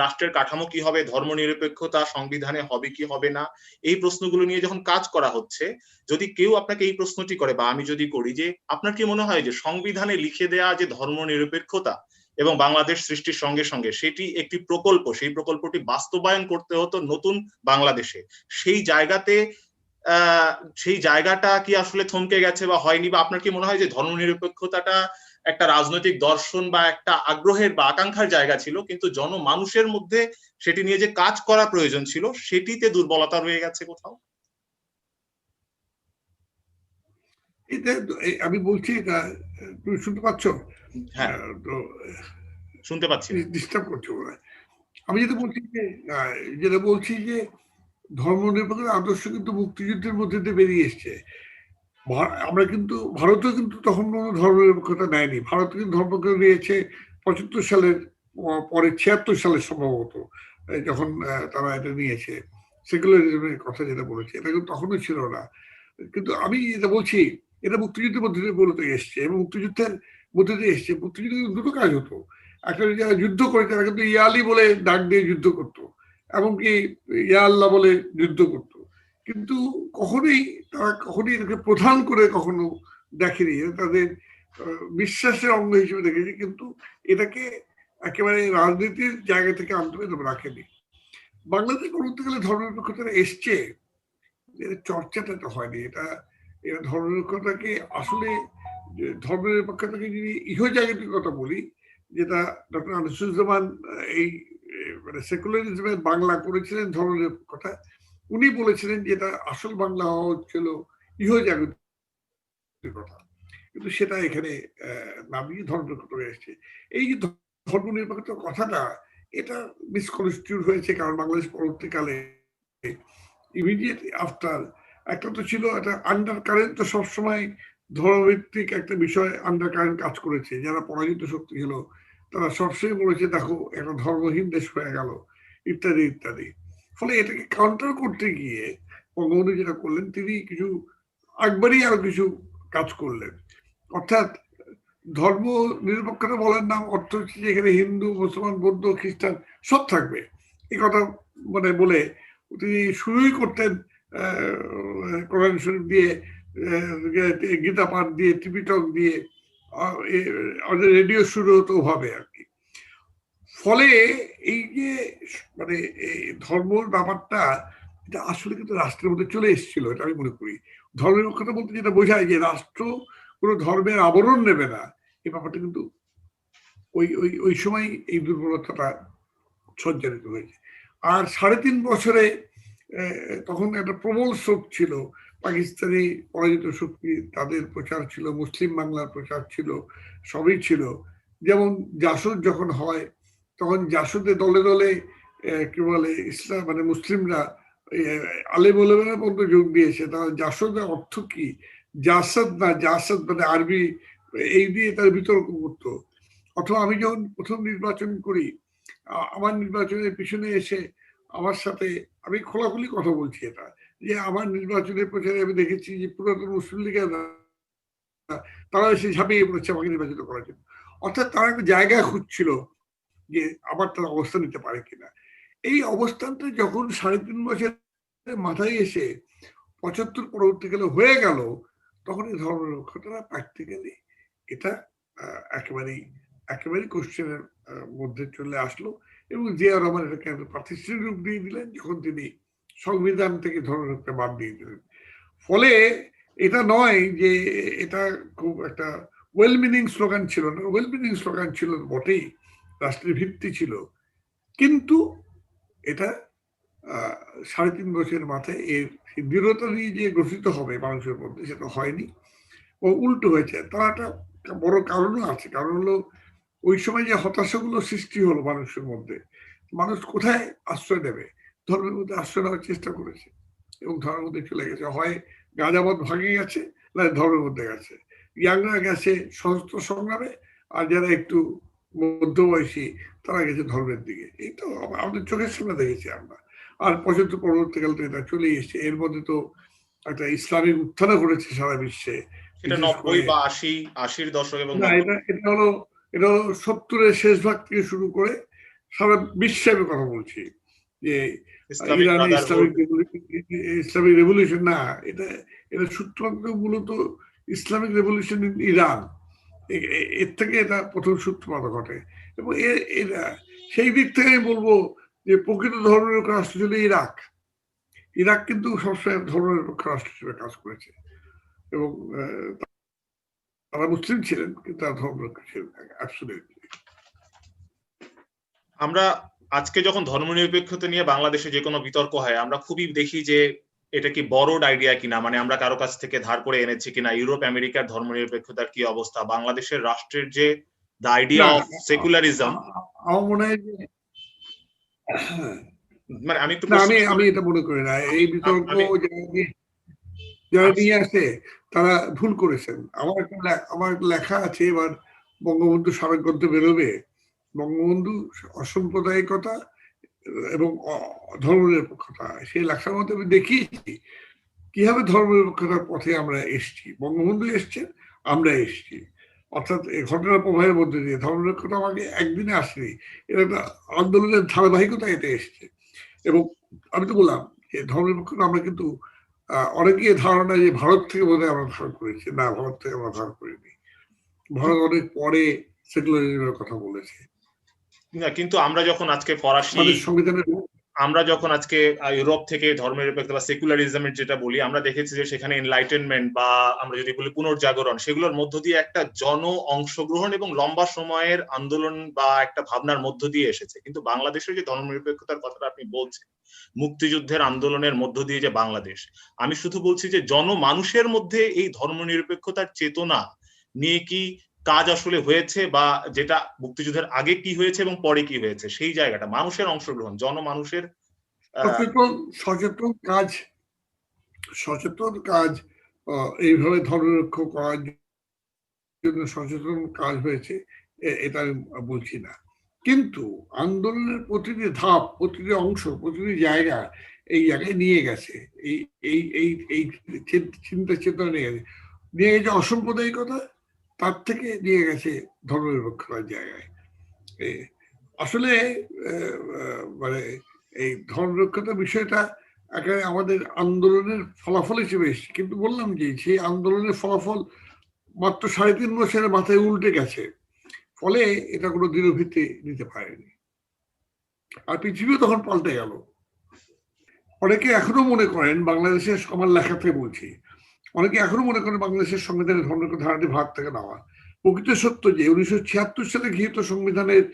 রাষ্ট্রের কাঠামো কি হবে, ধর্মনিরপেক্ষতা সংবিধানে হবে কি হবে না, এই প্রশ্নগুলো নিয়ে যখন কাজ করা হচ্ছে, যদি কেউ আপনাকে এই প্রশ্নটি করে বা আমি যদি করি যে আপনার কি মনে হয় যে সংবিধানে লিখে দেয়া যে ধর্মনিরপেক্ষতা এবং বাংলাদেশ সৃষ্টির সঙ্গে সঙ্গে সেটি একটি প্রকল্প, সেই প্রকল্পটি বাস্তবায়ন করতে হতো নতুন বাংলাদেশে, সেই জায়গাতে সেই জায়গাটা কি আসলে থমকে গেছে বা হয়নি? বা আপনার কি মনে হয় যে ধর্মনিরপেক্ষতাটা একটা রাজনৈতিক দর্শন বা একটা আগ্রহের বা আকাঙ্ক্ষার জায়গা ছিল, কিন্তু জনমানুষের মধ্যে সেটি নিয়ে যে কাজ করা প্রয়োজন ছিল, সেটিতে দুর্বলতা রয়ে গেছে কোথাও? এটা আমি বলছি, এটা তুমি শুনতে পাচ্ছ? হ্যাঁ, তো শুনতে পাচ্ছি না। ডিস্টার্ব করছে মনে হয়। আমি যেটা বলছি যে ধর্মনিরপেক্ষ আদর্শ কিন্তু মুক্তিযুদ্ধের মধ্যে দিয়ে বেরিয়ে এসছে। আমরা কিন্তু, ভারতও কিন্তু তখন কোনো ধর্মনিরপেক্ষতা নেয়নি। ভারত কিন্তু ধর্মনিরপেক্ষ নিয়েছে ৭৫ সালের পরে, ৭৬ সালে সম্ভবত, যখন তারা এটা নিয়েছে, সেকুলারিজমের কথা যেটা বলেছে, এটা কিন্তু তখনও ছিল না। কিন্তু আমি যেটা বলছি, এটা মুক্তিযুদ্ধের মধ্যে দিয়ে মূলত এসছে, এবং মুক্তিযুদ্ধের মধ্যে দিয়ে এসছে। মুক্তিযুদ্ধে দুটো কাজ হতো, একটা যারা যুদ্ধ করে তারা কিন্তু ইয়ালি বলে ডাক দিয়ে যুদ্ধ করতো, এমনকি ইয়া আল্লাহ বলে যুদ্ধ করতো, কিন্তু কখনোই এটাকে প্রধান করে কখনো দেখেনি, তাদের বিশ্বাসের অঙ্গ হিসেবে দেখেছি, কিন্তু এটাকে একেবারে রাজনীতির জায়গা থেকে আনতে রাখেনি। বাংলাদেশ বলতে গেলে ধর্মনিরপেক্ষতা এসছে, চর্চাটা তো হয়নি। এটা ধর্মনিরপেক্ষতাকে আসলে, ধর্মনিরপেক্ষতাকে যদি ইহজাগতিক কথা বলি, যেটা ডক্টর আনিসুজ্জামান এই মানে সেকুলারিজমের বাংলা করেছিলেন ধর্মনিরপেক্ষতা, উনি বলেছিলেন যে এটা আসল বাংলা হওয়া হচ্ছিল ইহজাগতিক কথা। কিন্তু সেটা এখানে নামিয়ে ধর্মনিরপেক্ষতা হয়ে এসছে। এই যে ধর্মনিরপেক্ষতা কথাটা, এটা মিসকনস্টিটিউট হয়েছে, কারণ বাংলাদেশ পরবর্তীকালে ইমিডিয়েট আফটার একটা তো ছিল একটা আন্ডার কারেন্ট, তো সবসময় ধর্মভিত্তিক একটা বিষয় আন্ডার কারেন্ট কাজ করেছে। যারা পরাজিত শক্তি ছিল তারা সবসময় বলেছে দেখো একটা ধর্মহীন দেশ হয়ে গেল, ইত্যাদি ইত্যাদি। ফলে এটাকে কাউন্টার করতে গিয়ে বঙ্গবন্ধু যেটা করলেন, তিনি কিছু একবারই আরো কিছু কাজ করলেন। অর্থাৎ ধর্ম নিরপেক্ষতা বলার নাম অর্থ হচ্ছে যে এখানে হিন্দু, মুসলমান, বৌদ্ধ, খ্রিস্টান সব থাকবে, এই কথা মানে বলে তিনি শুরুই করতেন কোরআন শরীফ দিয়ে, গীতা পাঠ দিয়ে, টিভি টক দিয়ে, রেডিও শুরু হতো ওভাবে আর কি। ফলে এই যে মানে ধর্মর ব্যাপারটা, এটা আসলে কিন্তু রাষ্ট্রের মধ্যে চলে এসেছিল, এটা আমি মনে করি। ধর্মনিরপেক্ষতা বলতে যেটা বোঝায় যে রাষ্ট্র কোনো ধর্মের আবরণ নেবে না, এই ব্যাপারটা কিন্তু ওই ওই ওই সময় এই দুর্বলতাটা সঞ্চারিত হয়েছে। আর ৩.৫ বছরে তখন একটা প্রবল শোক ছিল, পাকিস্তানি পরাজিত শক্তি তাদের প্রচার ছিল, মুসলিম বাংলার প্রচার ছিল, সবই ছিল। যেমন জাসদ যখন হয়, তখন জাসদে দলে দলে কি বলে ইসলাম মানে মুসলিমরা আলেম ওলামারা পর্যন্ত যোগ দিয়েছে। তারা জাসদের অর্থ কি, জাসদ না জাসদ মানে আরবি, এই দিয়ে তার বিতর্ক করতো। অথবা আমি যখন প্রথম নির্বাচন করি, আমার নির্বাচনের পিছনে এসে আমার সাথে, আমি খোলাখুলি কথা বলছি এটা, যে আমার নির্বাচনের প্রচারে আমি দেখেছি যে পুরাতন মুসলিম লীগের তারা এসে ঝাঁপিয়ে পড়েছে আমাকে নির্বাচিত করার জন্য। অর্থাৎ তারা একটা জায়গা খুঁজছিল যে আবার তারা অবস্থান নিতে পারে কিনা। এই অবস্থানটা যখন ৩.৫ বছরের মাথায় এসে ৭৫ পরবর্তীকালে হয়ে গেল, তখন এই ধর্মনিরপেক্ষতা প্র্যাকটিক্যালি এটা একেবারেই কোশ্চেনের মধ্যে চলে আসলো। এবং জিয়া রহমান এটাকে প্রাতিষ্ঠানিক রূপ দিয়ে দিলেন যখন তিনি সংবিধান থেকে ধর্মনিরপেক্ষতা বাদ দিয়ে দিলেন। ফলে এটা নয় যে এটা খুব একটা ওয়েল মিনিং স্লোগান ছিল না, ওয়েল মিনিং স্লোগান ছিল বটেই, রাষ্ট্রের ভিত্তি ছিল, কিন্তু এটা ৩.৫ বছরের মাথায় এর দৃঢ়তা নিয়ে যে গ্রথিত হবে মানুষের মধ্যে, সেটা হয়নি, ও উল্টো হয়েছে। তার একটা বড় কারণও আছে। কারণ হলো ওই সময় যে হতাশাগুলো সৃষ্টি হলো মানুষের মধ্যে, মানুষ কোথায় আশ্রয় নেবে, ধর্মের মধ্যে আশ্রয় নেওয়ার চেষ্টা করেছে এবং ধর্মের মধ্যে চলে গেছে। হয় গাঁজাবাদ ভাগে গেছে, না ধর্মের মধ্যে গেছে। ইয়াংরা গেছে সশস্ত্র সংগ্রামে, আর যারা একটু মধ্যবয়সী তারা গেছে ধর্মের দিকে। এই তো আমাদের চোখের সামনে দেখেছি আমরা। আর ৭৫ পরবর্তীকাল তো এটা চলে এসছে। এর মধ্যে তো একটা ইসলামিক উত্থান ঘটেছে সারা বিশ্বে। সেটা ৯০ বা ৮০-৮০ দশক এবং না, এটা হলো ৭০-এর শেষ ভাগ থেকে শুরু করে সারা বিশ্বে আমি কথা বলছি যে ইরানে ইসলামিক রেভলিউশন না, এটা সূত্রপাত মূলত ইসলামিক রেভলিউশন ইন ইরান, এর থেকে এটা প্রথম সূত্রপাত ঘটে। এবং এরা সেই দিক থেকে আমি বলবো যে প্রকৃত ধর্মনিরপেক্ষ রাষ্ট্র ছিল ইরাক। ইরাক কিন্তু সবসময় ধর্মনিরপেক্ষ রাষ্ট্র হিসেবে কাজ করেছে এবং তারা মুসলিম ছিলেন কিন্তু তারা ধর্মনিরপেক্ষ ছিলেন। আমরা আজকে যখন ধর্মনিরপেক্ষতা নিয়ে বাংলাদেশে যে কোনো বিতর্ক হয়, আমরা খুবই দেখি যে এটা কি বড়ড আইডিয়া কিনা, মানে আমরা কারো কাছ থেকে ধার করে এনেছি কিনা, ইউরোপ আমেরিকার ধর্মনিরপেক্ষতার কি অবস্থা, বাংলাদেশের রাষ্ট্রের যে দ্য আইডিয়া অফ সেকুলারিজম। আমার মনে হয় যে মানে আমি একটু আমি এটা মনে করি না, এই বিতর্ক যারা নিয়ে আসে তারা ভুল করেছেন। আমার লেখা আছে, এবার বঙ্গবন্ধু স্মারক গ্রন্থে বেরোবে, বঙ্গবন্ধু অসাম্প্রদায়িকতা এবং ধর্মনিরপেক্ষতা, সেই লেখার মধ্যে আমি দেখিয়েছি কিভাবে ধর্মনিরপেক্ষতার পথে আমরা এসছি। বঙ্গবন্ধু এসছেন, আমরা এসছি। অর্থাৎ এই ঘটনার প্রভাবের মধ্যে দিয়ে ধর্মনিরপেক্ষতা আমাকে একদিনে আসেনি, এটা একটা আন্দোলনের ধারাবাহিকতা এতে এসছে। এবং আমি তো বললাম যে ধর্মনিরপেক্ষতা আমরা কিন্তু অনেকে ধারণা যে ভারত থেকে বোধহয় আমরা ধারণ করেছি, না, ভারত থেকে আমরা ধারণ করিনি। ভারত অনেক পরে সেকুলারিজমের কথা বলেছে। কিন্তু আমরা যখন আজকে ফরাসি সংবিধানের আমরা যখন আজকে ইউরোপ থেকে ধর্মনিরপেক্ষতা বা সেকুলারিজমের যেটা বলি, আমরা দেখেছি যে সেখানে এনলাইটেনমেন্ট বা আমরা যদি বলি পুনর্জাগরণ, সেগুলোর মধ্য দিয়ে একটা জন অংশগ্রহণ এবং লম্বা সময়ের আন্দোলন বা একটা ভাবনার মধ্য দিয়ে এসেছে। কিন্তু বাংলাদেশের যে ধর্মনিরপেক্ষতার কথাটা আপনি বলছেন, মুক্তিযুদ্ধের আন্দোলনের মধ্য দিয়ে যে বাংলাদেশ, আমি শুধু বলছি যে জনমানুষের মধ্যে এই ধর্মনিরপেক্ষতার চেতনা নিয়ে কি কাজ আসলে হয়েছে, বা যেটা মুক্তিযুদ্ধের আগে কি হয়েছে এবং পরে কি হয়েছে, সেই জায়গাটা মানুষের অংশগ্রহণ, জনমানুষের সচেতন সচেতন কাজ সচেতন কাজ এইভাবে ধর্মরক্ষা করার জন্য সচেতন কাজ হয়েছে, এটা আমি বলছি না। কিন্তু আন্দোলনের প্রতিটি ধাপ, প্রতিটি অংশ, প্রতিটি জায়গা এই জায়গায় নিয়ে গেছে, এই এই এই এই চিন্তা চেতনা নিয়ে গেছে অসাম্প্রদায়িকতা, তার থেকে নিয়ে গেছে ধর্মনিরপেক্ষতার জায়গায়। আসলে মানে এই ধর্মনিরপেক্ষতার বিষয়টা একেবারে আমাদের আন্দোলনের ফলাফল হিসেবে এসেছে, কিন্তু বললাম যে সেই আন্দোলনের ফলাফল মাত্র ৩.৫ বছরের মাথায় উল্টে গেছে, ফলে এটা কোনো দৃঢ়ভিত্তি নিতে পারেনি। আর পৃথিবীও তখন পাল্টে গেল। অনেকে এখনো মনে করেন বাংলাদেশের, আমার লেখা থেকে বলছি, অনেকে এখনো মনে করেন বাংলাদেশের সংবিধানের ধর্মনিরপেক্ষ ধারাটি ভারত থেকে নেওয়া। প্রকৃত সত্য যে 19৭৬ সালে গৃহীত সংবিধানের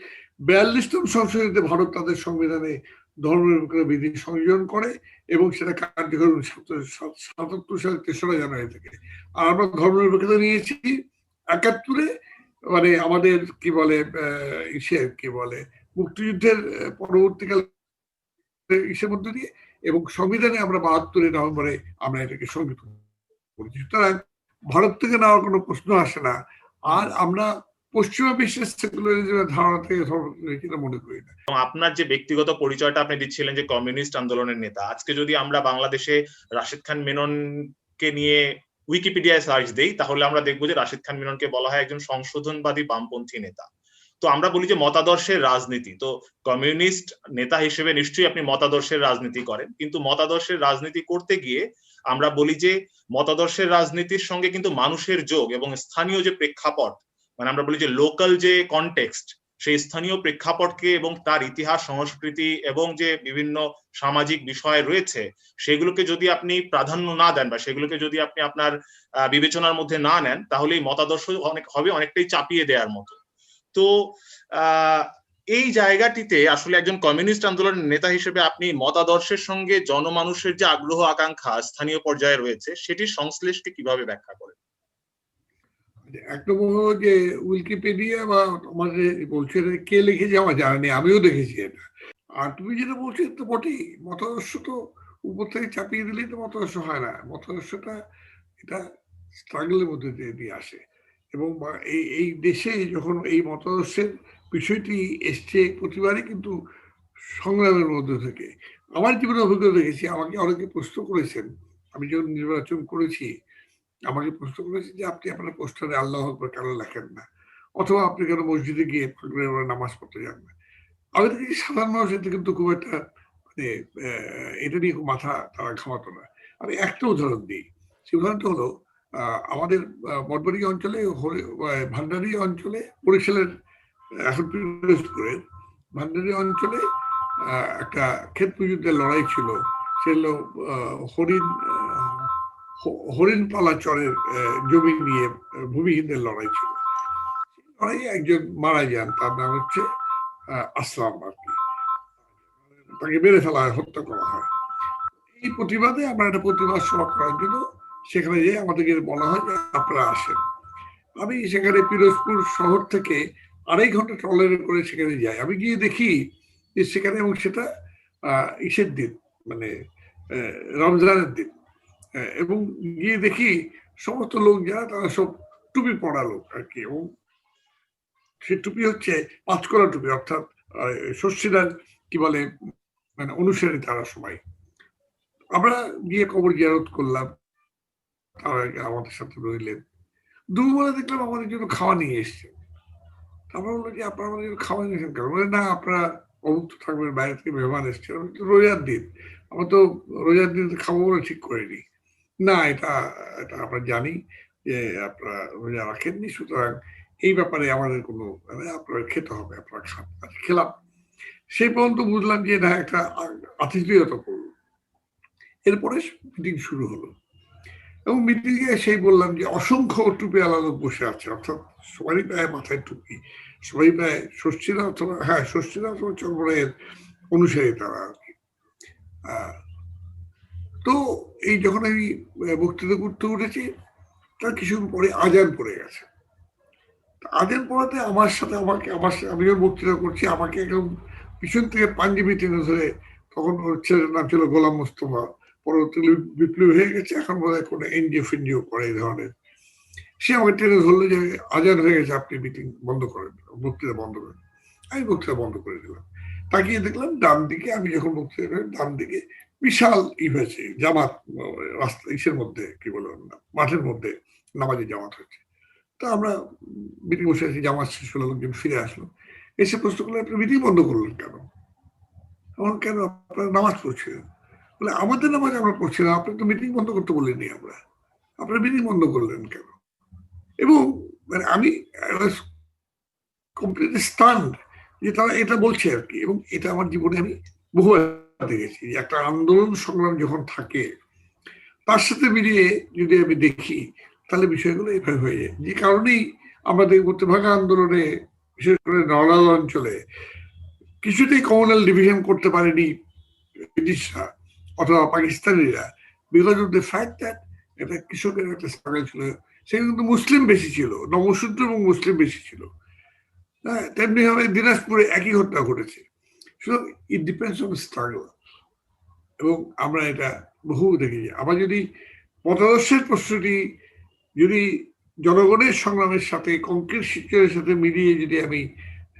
৪২তম সংশোধনীতে ভারত তাদের সংবিধানে ধর্মনিরপেক্ষ বিধি সংযোজন করে এবং সেটা কার্যকর ৭৭ সালের ৩রা জানুয়ারি থেকে। আর আমরা ধর্মনিরপেক্ষতা নিয়েছি ৭১-এ, মানে আমাদের কি বলে কি বলে মুক্তিযুদ্ধের পরবর্তীকালে ইসের মধ্যে দিয়ে, এবং সংবিধানে আমরা ৭২ নভেম্বরে আমরা এটাকে সংযুক্ত করেছি। সুতরাং ভারত থেকে নেওয়ার কোনো প্রশ্ন আসে না। আর আমরা পশ্চিমা বিশ্বের সেকুলারিজমের ধারণা থেকে ধর্ম মনে করি না। আপনার যে ব্যক্তিগত পরিচয়টা আপনি দিচ্ছিলেন যে কমিউনিস্ট আন্দোলনের নেতা, আজকে যদি আমরা বাংলাদেশে রাশিদ খান মেননকে নিয়ে উইকিপিডিয়ায় সার্চ দেই, তাহলে আমরা দেখবো যে রাশিদ খান মেননকে বলা হয় একজন সংশোধনবাদী বামপন্থী নেতা। তো আমরা বলি যে মতাদর্শের রাজনীতি, তো কমিউনিস্ট নেতা হিসেবে নিশ্চয়ই আপনি মতাদর্শের রাজনীতি করেন, কিন্তু মতাদর্শের রাজনীতি করতে গিয়ে আমরা বলি যে মতাদর্শের রাজনীতির সঙ্গে কিন্তু মানুষের যোগ এবং স্থানীয় যে প্রেক্ষাপট, মানে আমরা বলি যে লোকাল যে কনটেক্সট, সেই স্থানীয় প্রেক্ষাপটকে এবং তার ইতিহাস, সংস্কৃতি এবং যে বিভিন্ন সামাজিক বিষয় রয়েছে সেগুলোকে যদি আপনি প্রাধান্য না দেন, বা সেগুলোকে যদি আপনি আপনার বিবেচনার মধ্যে না নেন, তাহলে এই মতাদর্শ অনেকটাই চাপিয়ে দেওয়ার মতো। তো এই জায়গাটিতে আসলে একজন কমিউনিস্ট আন্দোলনের নেতা হিসেবে আপনি মতাদর্শের সঙ্গে জনমানুষের যে আগ্রহ আকাঙ্ক্ষা স্থানীয় পর্যায়ে রয়েছে সেটির সংশ্লেষকে কিভাবে ব্যাখ্যা করেন? এক নম্বর যে উইকিপিডিয়া বা আমাদের বলছে কে লিখেছে আমার জানা নেই, আমিও দেখেছি এটা। আর তুমি যেটা বলছো তো বটেই, মতাদর্শ তো উপর থেকে চাপিয়ে দিলেই তো মতাদর্শ হয় না। মতাদর্শটা এটা স্ট্রাগলের মধ্যে দিয়ে আসে, এবং এই দেশে যখন এই মতাদর্শের বিষয়টি এসছে প্রতিবারই কিন্তু সংগ্রামের মধ্যে থেকে। আমার জীবনে অভিজ্ঞতা দেখেছি, আমাকে অনেকে প্রশ্ন করেছেন, আমি যখন নির্বাচন করেছি আমাকে প্রশ্ন করেছে যে আপনি আপনার পোস্টারে আল্লাহ আকবার কেন লেখেন না, অথবা আপনি কেন মসজিদে গিয়ে নামাজ পড়তে যান না। আমি দেখি সাধারণ মানুষ এতে কিন্তু খুব একটা মানে এটা নিয়ে খুব মাথা তারা ঘামাতো না। আমি একটা উদাহরণ দিই, সেই উদাহরণটা হলো আমাদের বটবাড়ি অঞ্চলে, ভান্ডারি অঞ্চলে, বরিশালের এখন পিরোজপুরের ভান্ডারি অঞ্চলে একটা ক্ষেত যুদ্ধের লড়াই ছিল। সে হলো হরিণপালা চরের জমি নিয়ে ভূমিহীনদের লড়াই ছিল। লড়াইয়ে একজন মারা যান, তার নাম হচ্ছে আসলাম আর কি, তাকে মেরে ফেলা হয়, হত্যা করা হয়। এই প্রতিবাদে আমরা একটা প্রতিবাদ সভা করার জন্য সেখানে যেয়ে আমাদেরকে বলা হয় যে আপনারা আসেন। আমি সেখানে পিরোজপুর শহর থেকে 2.5 ঘন্টা ট্রলারে করে সেখানে যাই। আমি গিয়ে দেখি যে সেখানে, এবং সেটা ইসের দিন, মানে রমজানের দিন, এবং গিয়ে দেখি সমস্ত লোক যারা তারা সব টুপি পরা লোক আর কি, এবং সে টুপি হচ্ছে 5 করা টুপি, অর্থাৎ শস্যিদার কি বলে মানে অনুসারী তারা সবাই। আমরা গিয়ে কবর জিয়ারত করলাম, তারা আমাদের সাথে রইলেন। দুপুরবেলা দেখলাম আমাদের জন্য খাওয়া নিয়ে এসছে। তারপর বললো যে আপনারা আমাদের জন্য খাওয়া নিয়েছেন কেন? বলে না, আপনারা অভুক্ত থাকবেন, বাইরে থেকে মেহমান এসছে, রোজার দিন, আমরা তো রোজার দিন খাবো বলে ঠিক করিনি। না, এটা আমরা জানি যে আপনারা রোজা রাখেননি, সুতরাং এই ব্যাপারে আমাদের কোনো আপনারা খেতে হবে, আপনারা খান। খেলাম। সেই পর্যন্ত বুঝলাম যে না, একটা আতিথেয়তা করলো। এরপরে মিটিং শুরু হলো, এবং মিটিংয়ে সেই বললাম যে অসংখ্য টুপি আলাদা বসে আছে, অর্থাৎ সবারই প্রায় মাথায় টুপি, সবাই প্রায় ষষ্ঠীরা অথবা ষষ্ঠীরা অথবা চরমরায়ের অনুসারী তারা আর কি। তো এই যখন আমি বক্তৃতা করতে উঠেছি তার কিছুক্ষণ পরে আজান পড়ে গেছে। আজান পড়াতে আমার সাথে আমি যখন বক্তৃতা করছি আমাকে একদম পিছন থেকে পাঞ্জাবি টেনে ধরে, তখন ওর ছেলের নাম ছিল গোলাম মোস্তফা, পরবর্তীতে বিপ্লবী হয়ে গেছে, এখন বোধ হয় কোনো এনজিও ফেনজিও করে এই ধরনের। সে আমাকে টেনে ধরলো যে আজান হয়ে গেছে, আপনি মিটিং বন্ধ করেন, বক্তৃতা বন্ধ করেন। আমি বক্তৃতা বন্ধ করে দিলাম। তাকিয়ে দেখলাম ডান দিকে, আমি যখন বক্তৃতা করি ডান দিকে বিশাল হয়েছে জামাত, রাস্তা ইসের মধ্যে কি বলে মাঠের মধ্যে নামাজে জামাত হয়েছে। তো আমরা মিটিং বসে আছি, জামাত শেষ হলো, লোকজন ফিরে আসলো, এসে প্রশ্ন করলো আপনি মিটিং বন্ধ করলেন কেন? আমার কেন, আপনারা নামাজ পড়ছিলেন? বলে আমাদের নামাজ আমরা পড়ছিলাম, আপনি তো মিটিং বন্ধ করতে বলিনি আমরা, আপনারা মিটিং বন্ধ করলেন কেন? এবং মানে আমি কমপ্লিটলি স্টান্ড যে তারা এটা বলছে আর কি। এবং এটা আমার জীবনে আমি বহুবার দেখেছি, একটা আন্দোলন সংগ্রাম যখন থাকে তার সাথে মিলিয়ে যদি আমি দেখি তাহলে বিষয়গুলো এভাবে হয়ে যায়। যে কারণেই আমাদের তেভাগা আন্দোলনে, বিশেষ করে নওগাঁ অঞ্চলে কিছুতেই কমিউনাল ডিভিশন করতে পারেনি ব্রিটিশরা অথবা পাকিস্তানিরা, because of the fact that এটা কৃষকের একটা স্ট্রাগল ছিল। সেখানে কিন্তু মুসলিম বেশি ছিল, নমশূদ্র এবং মুসলিম বেশি ছিল। হ্যাঁ, তেমনি ভাবে দিনাজপুরে একই ঘটনা ঘটেছে। সুতরাং ইট ডিপেন্ডস অন স্ট্রাগল। এবং আমরা এটা বহু দেখেছি। আবার যদি মতাদর্শের প্রশ্নটি যদি জনগণের সংগ্রামের সাথে, কংক্রিট সিচুয়েশনের সাথে মিলিয়ে যদি আমি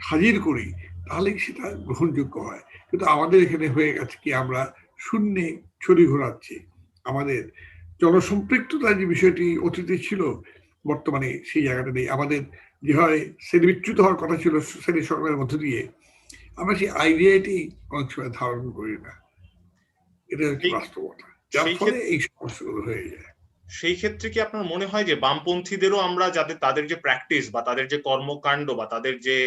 হাজির করি, তাহলে সেটা গ্রহণযোগ্য হয়। কিন্তু আমাদের এখানে হয়ে গেছে কি, আমরা শূন্যে ছড়ি ঘোরাচ্ছি। আমাদের জনসম্পৃক্ততার যে বিষয়টি অতীতে ছিল, বর্তমানে সেই জায়গাটা নেই। আমাদের যেভাবে শ্রেণী বিচ্যুত হওয়ার কথা ছিল শ্রেণী সংগ্রামের মধ্য দিয়ে, আমরা সেই আইডিয়াটি অনেক সময় ধারণ করি না। এটা হচ্ছে বাস্তবতা, যার ফলে এই সমস্যাগুলো হয়ে যায়। সেই ক্ষেত্রে কি আপনার মনে হয় যে বামপন্থীদেরও আমরা যাদের তাদের যে প্র্যাকটিস বা তাদের যে কর্মকাণ্ড বা তাদের যে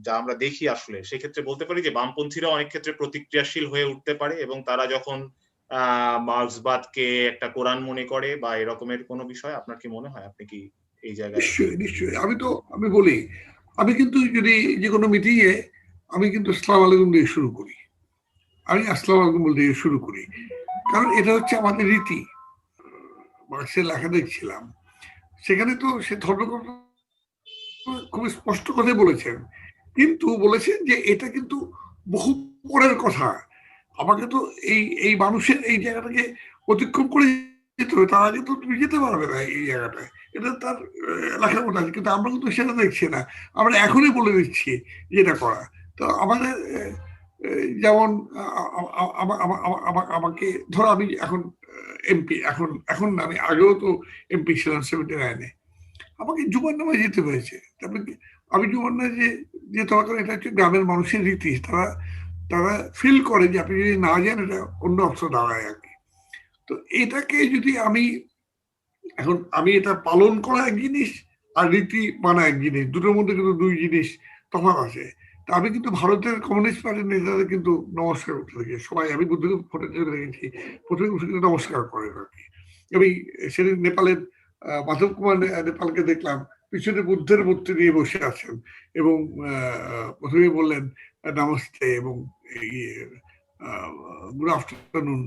যা আমরা দেখি, আসলে সেক্ষেত্রে বলতে পারি যে বামপন্থীরা অনেক ক্ষেত্রে প্রতিক্রিয়াশীল হয়ে উঠতে পারে, এবং তারা যখন মার্ক্সবাদকে একটা কোরআন মনে করে বা এরকমের কোনো বিষয়, আপনার কি মনে হয়? আপনি কি এই জায়গায়? নিশ্চয়ই নিশ্চয়ই। আমি বলি, আমি কিন্তু যদি যে কোনো মিটিংয়ে আমি কিন্তু আসসালামু আলাইকুম দিয়ে শুরু করি, আমি আসসালামু আলাইকুম বলতে শুরু করি, কারণ এটা হচ্ছে আমাদের রীতি। মার্ক্সের লেখা দেখছিলাম, সেখানে তো সে ধর্মকর্ম খুব স্পষ্ট কথাই বলেছেন, কিন্তু বলেছেন যে এটা কিন্তু বহু পরের কথা, আমাকে তো এই মানুষের এই জায়গাটাকে অতিক্রম করে যেতে হবে, তার আগে তো তুমি যেতে পারবে না এই জায়গাটায়। এটা তার লেখার মতো আছে, কিন্তু আমরা কিন্তু সেটা দেখছি না। আমরা এখনই বলে দিচ্ছি যেটা করা। তো আমাদের যেমন আমাকে ধরো, আমি এখন এমপি, এখন আমি আগেও তো এমপি ছিলাম 79-এ, আমাকে জুমার নামায় যেতে হয়েছে। তারপরে আমি জুমার নামায় যেতে হবে, কারণ এটা হচ্ছে গ্রামের মানুষের রীতি। তারা ফিল করে যে আপনি যদি না যান এটা অন্য অর্থ দাঁড়ায় আর কি। তো এটাকে যদি আমি এটা পালন করা এক জিনিস আর রীতি মানা এক জিনিস, দুটোর মধ্যে কিন্তু দুই জিনিস তফাৎ আছে। তা আমি কিন্তু ভারতের কমিউনিস্ট পার্টির নেতাদের কিন্তু নমস্কার করতে দেখি, সবাই আমি বুদ্ধদেব ভট্টাচার্য দেখেছি প্রথমে কিন্তু নমস্কার করে আর কি। আমি সেদিন নেপালের মাধব কুমার নেপালকে দেখলাম, পিছনে বুদ্ধের মূর্তি নিয়ে বসে আছেন এবং প্রথমে বললেন নমস্তে এবং গুড আফটারনুন,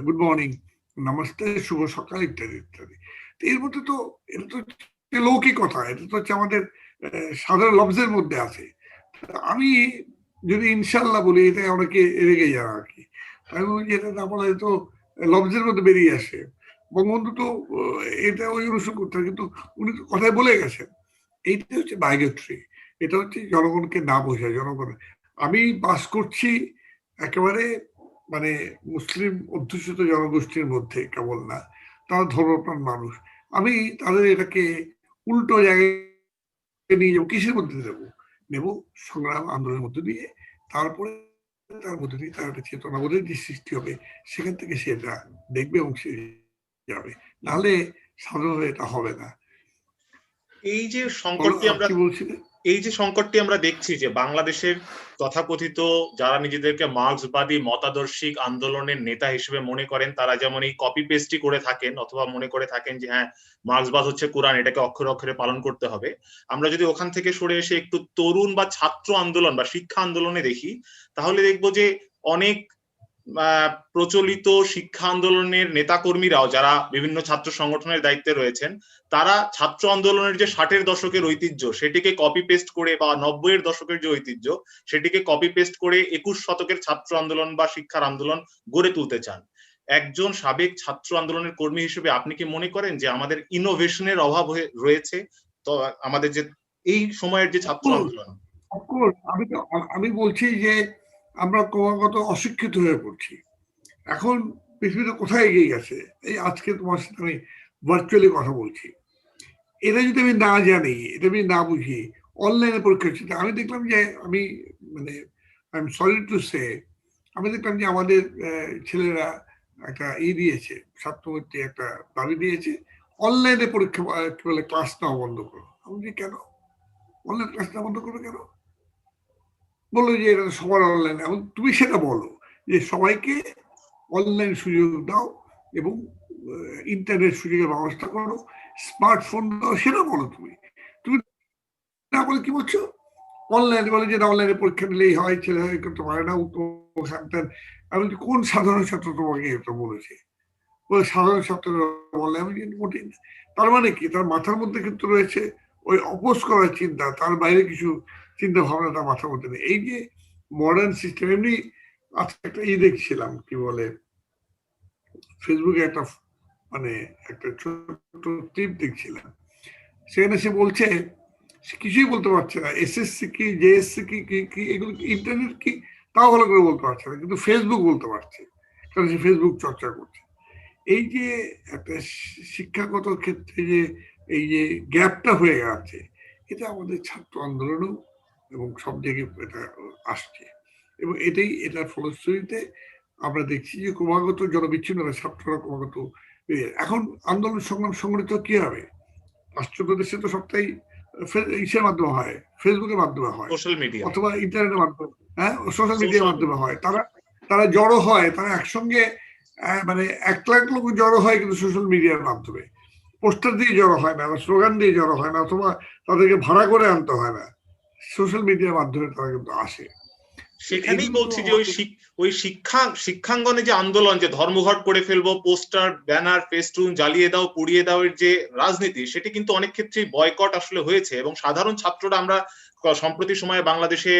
গুড মর্নিং, নমস্তে, শুভ সকাল, ইত্যাদি ইত্যাদি। এর মধ্যে তো এটা তো লৌকিকতা, এটা তো হচ্ছে আমাদের সাধারণ লফজের মধ্যে আছে। আমি যদি ইনশাল্লাহ বলি, এটা অনেকে রেগে যাওয়া আর কি, আমি বলি এটা না বলে তো লফজের মধ্যে বেরিয়ে আসে। বঙ্গবন্ধু তো এটা ওই অনুসরণ করতে হয়, কিন্তু উনি তো কথায় বলে গেছেন। এইটা হচ্ছে বাইগেট্রি, এটা হচ্ছে জনগণকে না বোঝায়। জনগণ, আমি বাস করছি একেবারে মানে মুসলিম অধ্যুষিত জনগোষ্ঠীর মধ্যে, কেবল না, তারা ধর্মপ্রাণ মানুষ। আমি তাদের এটাকে উল্টো জায়গায় নিয়ে যাবো, কিসের মধ্যে নেব সংগ্রাম আন্দোলনের মধ্যে দিয়ে। তারপরে তার মধ্যে দিয়ে তার একটা চেতনাবোধের যে সৃষ্টি হবে, সেখান থেকে সে এটা দেখবে এবং সে যাবে, নাহলে সাধারণভাবে এটা হবে না। এই যে সংকটটি আমরা দেখছি যে বাংলাদেশের তথাকথিত যারা নিজেদেরকে মার্ক্সবাদী মতাদর্শিক আন্দোলনের নেতা হিসেবে মনে করেন, তারা যেমন এই কপি পেস্টই করে থাকেন অথবা মনে করে থাকেন যে হ্যাঁ, মার্ক্সবাদ হচ্ছে কোরআন, এটাকে অক্ষরে অক্ষরে পালন করতে হবে। আমরা যদি ওখান থেকে সরে এসে একটু তরুণ বা ছাত্র আন্দোলন বা শিক্ষা আন্দোলনে দেখি, তাহলে দেখবো যে অনেক প্রচলিত শিক্ষা আন্দোলনের নেতাকর্মীরাও যারা বিভিন্ন ছাত্র সংগঠনের দায়িত্বে রয়েছেন, তারা ছাত্র আন্দোলনের যে 60-এর দশকের ঐতিহ্য সেটিকে কপি পেস্ট করে, বা 90-এর দশকের যে ঐতিহ্য সেটিকে কপি পেস্ট করে 21 শতকের ছাত্র আন্দোলন বা শিক্ষার আন্দোলন গড়ে তুলতে চান। একজন সাবেক ছাত্র আন্দোলনের কর্মী হিসেবে আপনি কি মনে করেন যে আমাদের ইনোভেশনের অভাব রয়েছে তো আমাদের যে এই সময়ের যে ছাত্র আন্দোলন? আমি বলছি যে আমরা ক্রমাগত অশিক্ষিত হয়ে পড়ছি। এখন পৃথিবীতে কোথায় এগিয়ে গেছে, এই আজকে তোমার সাথে আমি ভার্চুয়ালি কথা বলছি, এটা যদি আমি না জানি, এটা আমি না বুঝি, অনলাইনে পরীক্ষা হচ্ছে। আমি দেখলাম যে আমি মানে I am sorry to say, আমি দেখলাম যে আমাদের ছেলেরা একটা দিয়েছে, ছাত্রবৃত্তি একটা দাবি দিয়েছে, অনলাইনে পরীক্ষা কি বলে ক্লাস নেওয়া বন্ধ করো। আমি বলি কেন অনলাইন ক্লাস নেওয়া বন্ধ করবে কেন? বললো যে এটা সবার অনলাইন। এবং তুমি সেটা বলো যে সবাইকে অনলাইন সুযোগ দাও এবং ইন্টারনেট সুযোগের ব্যবস্থা করো, স্মার্টফোন দাও, সেটা বলো। তুমি তুমি না বলে কি বলছো অনলাইনে, বলে যে অনলাইনে পরীক্ষা নিলেই হয়, ছেলে করতে পারে না, আমি কোন সাধারণ ছাত্র তোমাকে এটা বলেছে? বলে সাধারণ ছাত্ররা বলে। আমি মোটেই না। তার মানে কি, তার মাথার মধ্যে কিন্তু রয়েছে ওই অপোজ করার চিন্তা, তার বাইরে কিছু চিন্তা ভাবনা তার মাথার মধ্যে নেই। এই যে মডার্ন সিস্টেম, এমনি আজকে একটা দেখছিলাম, কি বলে ফেসবুকে একটা মানে একটা ছোট ক্লিপ দেখছিলাম, সেখানে সে বলছে সে কিছুই বলতে পারছে না, এসএসসি কি, জেএসসি কি, কি এগুলো, ইন্টারনেট কি, তাও ভালো করে বলতে পারছে না, কিন্তু ফেসবুক বলতে পারছে, কারণ সে ফেসবুক চর্চা করছে। এই যে একটা শিক্ষাগত ক্ষেত্রে যে এই যে গ্যাপটা হয়ে গেছে, এটা আমাদের ছাত্র আন্দোলনও এবং সব জায়গায় এটা আসছে, এবং এটার ফলশ্রুতিতে আমরা দেখছি যে ক্রমাগত জনবিচ্ছিন্ন হবে, ছাত্ররা ক্রমাগত। এখন আন্দোলন সংগ্রাম সংগঠিত কি হবে? পাশ্চাত্য দেশে তো সবটাই ইসের মাধ্যমে হয়, ফেসবুকের মাধ্যমে হয়, সোশ্যাল মিডিয়া অথবা ইন্টারনেটের মাধ্যমে, হ্যাঁ, সোশ্যাল মিডিয়ার মাধ্যমে হয়। তারা জড়ো হয়, তারা একসঙ্গে মানে 1 লাখ লোক জড়ো হয়, কিন্তু সোশ্যাল মিডিয়ার মাধ্যমে পোস্টার দিয়ে জড়ো হয় না, বা স্লোগান দিয়ে জড়ো হয় না, অথবা তাদেরকে ভাড়া করে আনতে হয় না, সোশ্যাল মিডিয়ার মাধ্যমে তারা কিন্তু আসে। সেখানেই বলছি যে ওই শিক্ষাঙ্গনে যে আন্দোলন, যে ধর্মঘট করে ফেলবো, পোস্টার ব্যানার ফেস্টুন জ্বালিয়ে দাও, পুড়িয়ে দাও এর যে রাজনীতি, সেটি কিন্তু অনেক ক্ষেত্রেই বয়কট আসলে হয়েছে। এবং সাধারণ ছাত্ররা, আমরা সম্প্রতি সময়ে বাংলাদেশে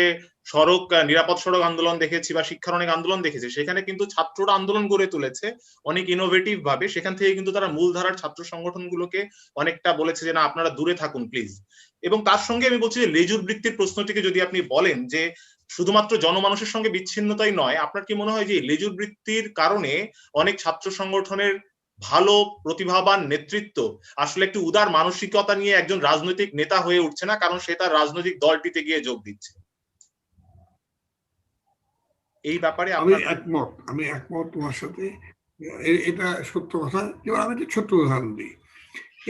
নিরাপদ সড়ক আন্দোলন দেখেছি বা শিক্ষার অনেক আন্দোলন দেখেছি, সেখানে কিন্তু ছাত্ররা আন্দোলন গড়ে তুলেছে অনেক ইনোভেটিভ ভাবে। সেখান থেকে কিন্তু তারা মূলধারার ছাত্র সংগঠনগুলোকে অনেকটা বলেছে যে না, আপনারা দূরে থাকুন প্লিজ। এবং তার সঙ্গে আমি বলছি যে লেজুর বৃত্তির প্রশ্নটিকে যদি আপনি বলেন যে শুধুমাত্র জনমানুষের সঙ্গে বিচ্ছিন্নতাই নয়, আপনার কি মনে হয় যে লেজুর বৃত্তির কারণে অনেক ছাত্র সংগঠনের ভালো প্রতিভাবান নেতৃত্ব আসলে একটি উদার মানসিকতা নিয়ে একজন রাজনৈতিক নেতা হয়ে উঠছে না, কারণ সে তার রাজনৈতিক দলটিতে গিয়ে যোগ দিচ্ছে? এই ব্যাপারে আমি একমত তোমার সাথে, এটা সত্য কথা। যেমন আমি একটা ছোট্ট উদাহরণ দিই,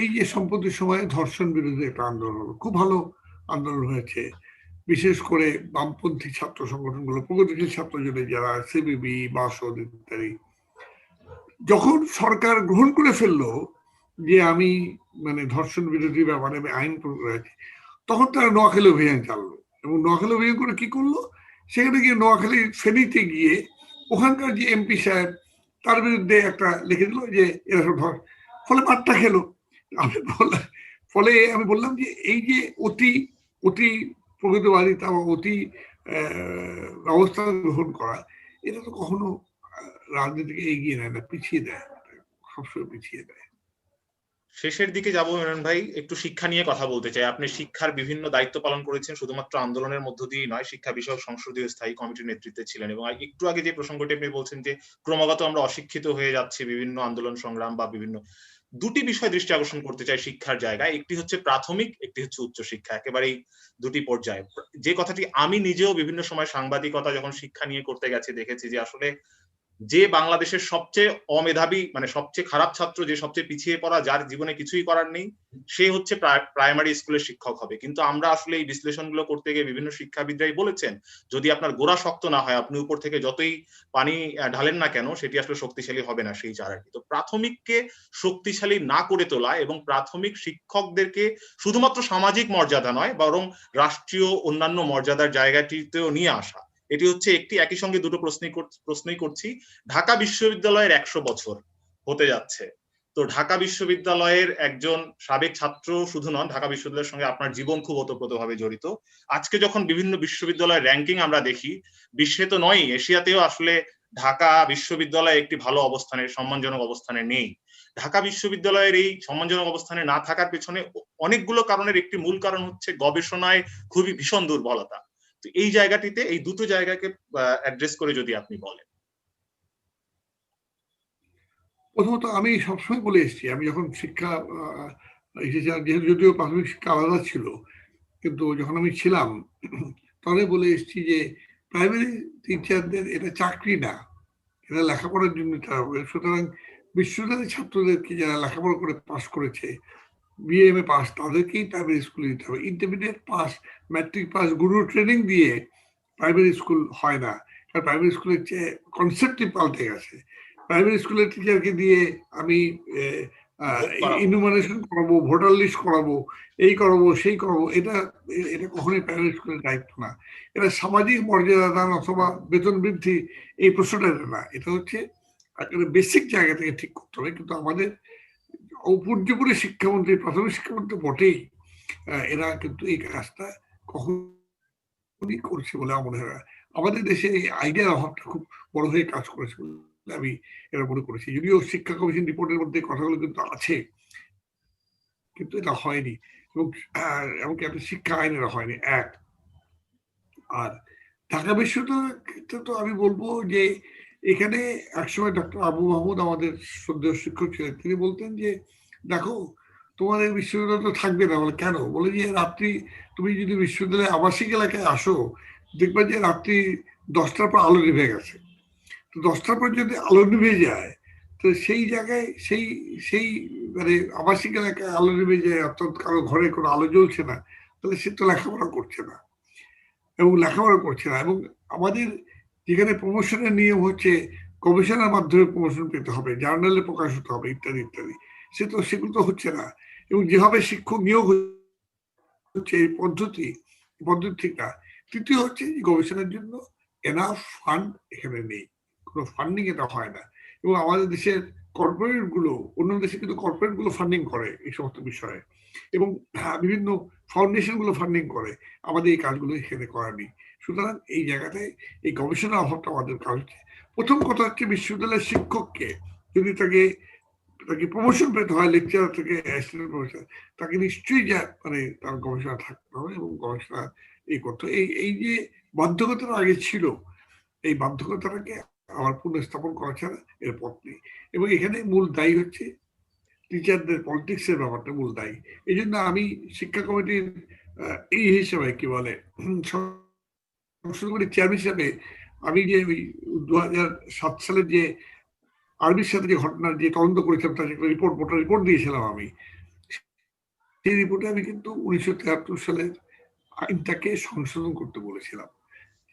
এই যে সম্প্রতি সময়ে ধর্ষণ বিরোধী একটা আন্দোলন হলো, খুব ভালো আন্দোলন হয়েছে, বিশেষ করে বামপন্থী ছাত্র সংগঠনগুলো, প্রগতিশীল ছাত্র জোটের যারা, সিবিবি, বাসদ ইত্যাদি, যখন সরকার গ্রহণ করে ফেললো যে আমি মানে ধর্ষণ বিরোধী ব্যাপারে আমি আইন প্রয়োগ করেছি, তখন তারা নোয়াখালী অভিযান চাললো। এবং নোয়াখালী অভিযান করে কি করলো, সেখানে গিয়ে নোয়াখালী ফেনীতে গিয়ে ওখানকার যে এমপি সাহেব, তার বিরুদ্ধে একটা লিখে দিল যে এরা সব ফলে মাঠটা খেলো। ফলে আমি বললাম যে এই যে অতি অতি প্রগতিবাদিতা বা অতি ব্যবস্থা গ্রহণ করা, এটা তো কখনো রাজনীতিকে এগিয়ে নেয় না, পিছিয়ে দেয়, সবসময় পিছিয়ে দেয়। শেষের দিকে যাবো মেনন ভাই, একটু শিক্ষা নিয়ে কথা বলতে চাই। আপনি শিক্ষার বিভিন্ন দায়িত্ব পালন করেছেন, শুধুমাত্র আন্দোলনের মধ্য দিয়েই নয়, শিক্ষা বিষয়ক সংসদীয় স্থায়ী কমিটির নেতৃত্বে ছিলেন। এবং একটু আগে যে প্রসঙ্গটি আপনি বলছেন যে ক্রমাগত আমরা অশিক্ষিত হয়ে যাচ্ছি বিভিন্ন আন্দোলন সংগ্রাম বা বিভিন্ন, দুটি বিষয় দৃষ্টি আকর্ষণ করতে চাই শিক্ষার জায়গায়। একটি হচ্ছে প্রাথমিক, একটি হচ্ছে উচ্চশিক্ষা, একেবারেই দুটি পর্যায়ে। যে কথাটি আমি নিজেও বিভিন্ন সময় সাংবাদিকতা যখন শিক্ষা নিয়ে করতে গেছি দেখেছি যে আসলে যে বাংলাদেশের সবচেয়ে অমেধাবী, মানে সবচেয়ে খারাপ ছাত্র, যে সবচেয়ে পিছিয়ে পড়া, যার জীবনে কিছুই করার নেই, সে হচ্ছে প্রাইমারি স্কুলের শিক্ষক হবে। কিন্তু আমরা আসলে এই বিশ্লেষণগুলো করতে গিয়ে বিভিন্ন শিক্ষাবিদরাই বলেছেন, যদি আপনার গোড়া শক্ত না হয়, আপনি উপর থেকে যতই পানি ঢালেন না কেন, সেটি আসলে শক্তিশালী হবে না সেই চারাটি। তো প্রাথমিককে শক্তিশালী না করে তোলা এবং প্রাথমিক শিক্ষকদেরকে শুধুমাত্র সামাজিক মর্যাদা নয়, বরং রাষ্ট্রীয় অন্যান্য মর্যাদার জায়গাটিতেও নিয়ে আসা, এটি হচ্ছে একটি, একই সঙ্গে দুটো প্রশ্নই করছি। ঢাকা বিশ্ববিদ্যালয়ের 100 বছর হতে যাচ্ছে, তো ঢাকা বিশ্ববিদ্যালয়ের একজন সাবেক ছাত্র শুধু নন, ঢাকা বিশ্ববিদ্যালয়ের সঙ্গে আপনার জীবন খুব ওতপ্রোতভাবে জড়িত। আজকে যখন বিভিন্ন বিশ্ববিদ্যালয়ের র্যাঙ্কিং আমরা দেখি, বিশ্বে তো নয়, এশিয়াতেও আসলে ঢাকা বিশ্ববিদ্যালয় একটি ভালো অবস্থানে, সম্মানজনক অবস্থানে নেই। ঢাকা বিশ্ববিদ্যালয়ের এই সম্মানজনক অবস্থানে না থাকার পেছনে অনেকগুলো কারণের একটি মূল কারণ হচ্ছে গবেষণায় খুবই ভীষণ দুর্বলতা। তো এই জায়গাটিতে এই দুটো জায়গাকে অ্যাড্রেস করে যদি আপনি বলেন। প্রথমত আমি সবসময় বলে এসেছি, আমি যখন শিক্ষা এসেছিলাম, যেহেতু যদিও প্রাথমিক শিক্ষা আলাদা ছিল, কিন্তু যখন আমি ছিলাম তখন বলে এসেছি যে প্রাইমারি টিচারদের এটা চাকরি না, এটা লেখাপড়ার জন্য হবে। সুতরাং বিশ্ববিদ্যালয়ের ছাত্রদেরকে যারা লেখাপড়া করে পাশ করেছে, বিএমএ পাস, তাদেরকেই প্রাইমারি স্কুলে দিতে হবে। ইন্টারমিডিয়েট পাস, ম্যাট্রিক পাস, গুরু ট্রেনিং দিয়ে প্রাইমারি স্কুল হয় না, কারণ প্রাইমারি স্কুলের চেয়ে কনসেপ্টই পাল্টে গেছে। প্রাইমারি স্কুলের টিচারকে দিয়ে আমি ইনুমারেশন করাবো, ভোটার লিস্ট করাবো, এই করাবো সেই করাবো, এটা এটা কখনোই প্রাইমারি স্কুলের দায়িত্ব না। এটা সামাজিক মর্যাদা দান অথবা বেতন বৃদ্ধি, এই প্রশ্নটা না। এটা হচ্ছে বেসিক জায়গা থেকে ঠিক করতে হবে। কিন্তু আমাদের উপর্যুপরি শিক্ষামন্ত্রী, প্রাথমিক শিক্ষামন্ত্রী বটেই, এরা কিন্তু এই কাজটা কখনই করছে বলে আমার মনে হয়। আমাদের দেশে এই আইডিয়ার অভাবটা খুব বড় হয়ে কাজ করেছে বলে আমি এটা মনে করেছি। যদিও শিক্ষা কমিশন রিপোর্টের মধ্যে কথাগুলো কিন্তু আছে, কিন্তু এটা হয়নি, এবং এমনকি একটা শিক্ষা আইনের হয়নি। এক, আর ঢাকা বিশ্ববিদ্যালয় তো আমি বলবো যে এখানে একসময় ডক্টর আবু মাহমুদ আমাদের শ্রদ্ধেয় শিক্ষক ছিলেন, তিনি বলতেন যে দেখো তোমাদের বিশ্ববিদ্যালয় তো থাকবে না। বলে কেন? বলে যে রাত্রি তুমি যদি বিশ্ববিদ্যালয়ে আবাসিক এলাকায় আসো, দেখবে যে রাত্রি 10টার পর আলো নিভে গেছে। তো 10টার পর যদি আলো নিভে যায়, তো সেই জায়গায় সেই সেই মানে আবাসিক এলাকায় আলো নিভে যায়, অর্থাৎ কারো ঘরে কোনো আলো জ্বলছে না, তাহলে সে তো লেখাপড়া করছে না, এবং লেখাপড়া করছে না। এবং আমাদের যেখানে প্রমোশনের নিয়ম হচ্ছে গবেষণার মাধ্যমে প্রমোশন পেতে হবে, জার্নালে প্রকাশ হতে হবে, ইত্যাদি ইত্যাদি, সেগুলো তো হচ্ছে না। এবং যেভাবে শিক্ষক নিয়োগ হচ্ছে এই পদ্ধতি ঠিক না। তৃতীয় হচ্ছে গবেষণার জন্য এনাফ ফান্ড এখানে নেই, কোনো ফান্ডিং এটা হয় না। এবং আমাদের দেশের কর্পোরেট গুলো, অন্য দেশে কিন্তু কর্পোরেট গুলো ফান্ডিং করে এই সমস্ত বিষয়ে, এবং বিভিন্ন ফাউন্ডেশন গুলো ফান্ডিং করে, আমাদের এই কাজগুলো এখানে করা নেই। সুতরাং এই জায়গাটায় এই গবেষণার অভাবটা আমাদের কাজ হচ্ছে। প্রথম কথা হচ্ছে বিশ্ববিদ্যালয়ের শিক্ষককে যদি তাকে প্রমোশন পেতে হয়, লেকচার থেকে অ্যাসিস্ট্যান্ট প্রফেসর, তাকে নিশ্চয়ই মানে তার গবেষণা থাকতে হবে এবং গবেষণা এই করতে হবে। এই যে বাধ্যকতাটা আগে ছিল, এই বাধ্যকতাটাকে আবার পুনঃস্থাপন করা ছাড়া এর পথ নেই। এবং এখানে মূল দায়ী হচ্ছে টিচারদের পলিটিক্সের ব্যাপারটা মূল দায়ী। এই জন্য আমি শিক্ষা কমিটির এই হিসেবে কি বলে সংসদ কমিটির চেয়ারম্যান হিসাবে আমি যে 2007 সালের যে আর্মির সাথে যে ঘটনার যে তদন্ত করেছিলাম, তার একটা রিপোর্ট দিয়েছিলাম আমি। সেই রিপোর্টে আমি কিন্তু 1973 সালের আইনটাকে সংশোধন করতে বলেছিলাম।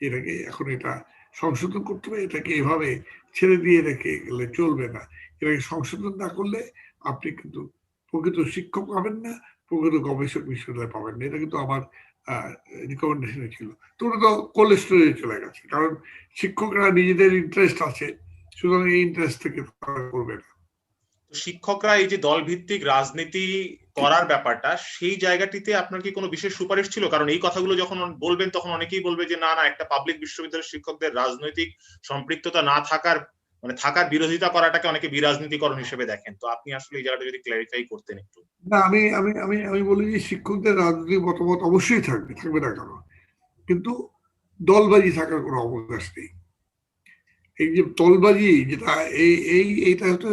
এটাকে এখন এটা সংশোধন করতে হবে, এটাকে এভাবে ছেড়ে দিয়ে রেখে গেলে চলবে না। এটাকে সংশোধন না করলে আপনি কিন্তু প্রকৃত শিক্ষক পাবেন না, প্রকৃত গবেষক বিশ্ববিদ্যালয় পাবেন না। এটা কিন্তু আমার রিকমেন্ডেশনে ছিল। তো ওটা তো কোল্ড স্টোরেজে চলে গেছে, কারণ শিক্ষকরা নিজেদের ইন্টারেস্ট আছে, সুতরাং এই ইন্টারেস্ট থেকে তারা করবে না। শিক্ষকরা এই যে দলভিত্তিক রাজনীতি করার ব্যাপারটা, সেই জায়গাটিতে আপনার কি কোনো বিশেষ সুপারিশ ছিল? কারণ এই কথাগুলো যখন বলবেন তখন অনেকেই বলবে যে না না, একটা পাবলিক বিশ্ববিদ্যালয়ের শিক্ষকদের রাজনৈতিক সম্পৃক্ততা না থাকার, মানে থাকার বিরোধিতা করাটাকে অনেকে বিরাজনীতিকরণ হিসেবে দেখেন। তো আপনি আসলে এই জায়গাটা যদি ক্ল্যারিফাই করতেন একটু। না, আমি আমি আমি আমি বলি যে শিক্ষকদের রাজনৈতিক মতামত অবশ্যই থাকবে না কেন, কিন্তু দলবাজি থাকার কোনো অবকাশ নেই। এই যে দলবাজি, যেটা এইটা হয়তো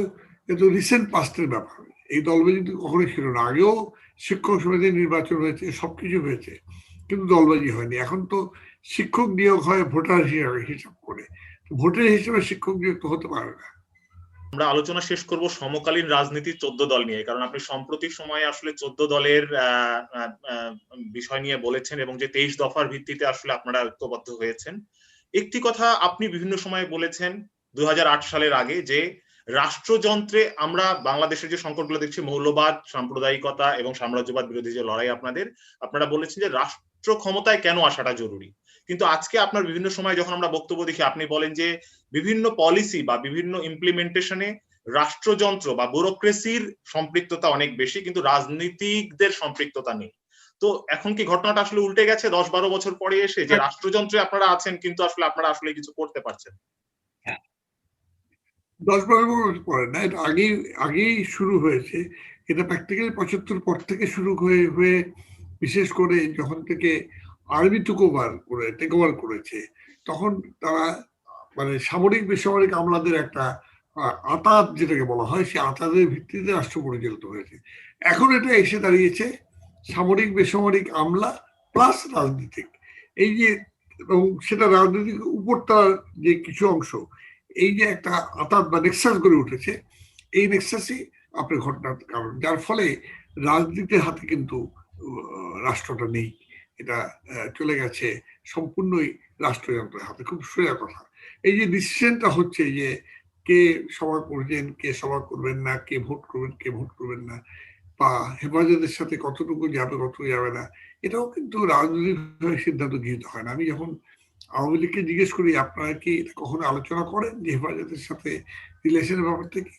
রিসেন্ট পাস্টের ব্যাপার। এই দলবাজি তো কখনোই ছিল না। আগেও শিক্ষক সমিতির নির্বাচন হয়েছে, সবকিছু হয়েছে, কিন্তু দলবাজি হয়নি। এখন তো শিক্ষক নিয়োগ হয় ভোটার হিসাব করে, ভোটের হিসেবে শিক্ষক নিয়োগ তো হতে পারে না। আমরা আলোচনা শেষ করব সমকালীন রাজনীতির 14 দল নিয়ে, কারণ আপনি সাম্প্রতিক সময়ে আসলে 14 দলের বিষয় নিয়ে বলেছেন এবং যে 23 দফার ভিত্তিতে আসলে আপনারা ঐক্যবদ্ধ হয়েছেন। একটি কথা আপনি বিভিন্ন সময়ে বলেছেন 2008 সালের আগে, যে রাষ্ট্রযন্ত্রে আমরা বাংলাদেশের যে সংকটগুলো দেখছি, মৌলবাদ, সাম্প্রদায়িকতা এবং সাম্রাজ্যবাদ বিরোধী যে লড়াই আপনারা বলেছেন যে রাষ্ট্র ক্ষমতায় কেন আসাটা জরুরি। কিন্তু আজকে আপনার বিভিন্ন সময় যখন আমরা বক্তব্য দেখি, আপনি বলেন যে বিভিন্ন পলিসি বা বিভিন্ন ইমপ্লিমেন্টেশনে রাষ্ট্রযন্ত্র বা ব্যুরোক্রেসির সম্পৃক্ততা অনেক বেশি, কিন্তু রাজনীতিকদের সম্পৃক্ততা নেই। তো এখন কি ঘটনাটা আসলে উল্টে গেছে 10-12 বছর পরে এসে, যে রাষ্ট্রযন্ত্রে আপনারা আছেন কিন্তু আসলে আপনারা আসলে কিছু করতে পারছেন? 10-12 বছর পরে না, এটা আগেই শুরু হয়েছে। এটা প্র্যাকটিক্যালি 75 পর থেকে শুরু হয়ে হয়ে বিশেষ করে যখন থেকে আর্মি টেক ওভার করেছে, তখন তারা মানে সামরিক বেসামরিক আমলাদের একটা আতাত যেটাকে বলা হয়, সেই আতাতের ভিত্তিতে রাষ্ট্র পরিচালিত হয়েছে। এখন এটা এসে দাঁড়িয়েছে সামরিক বেসামরিক আমলা প্লাস রাজনীতিক, এই যে, এবং সেটা রাজনৈতিক উপরতার যে কিছু অংশ, এই যে একটা আতাত বা নেক্সাস গড়ে উঠেছে, এই নেক্সাসই আপনার ঘটনার কারণ, যার ফলে রাজনীতির হাতে কিন্তু রাষ্ট্রটা নেই। এটা চলে গেছে সম্পূর্ণই রাষ্ট্রযন্ত্রের হাতে। খুব সোজা কথা। এই যে ডিসিশনটা হচ্ছে যে কে সভা করবেন, কে সভা করবেন না, কে ভোট করবেন, কে ভোট করবেন না, বা হেফাজতের সাথে কতটুকু যাবে, কতটুকু যাবে না, এটাও কিন্তু রাজনৈতিক সিদ্ধান্ত গৃহীত হয় না। আমি যখন আওয়ামী লীগকে জিজ্ঞেস করি আপনারা কি কখনো আলোচনা করেন যে হেফাজতের সাথে রিলেশনের ব্যাপারটা কি,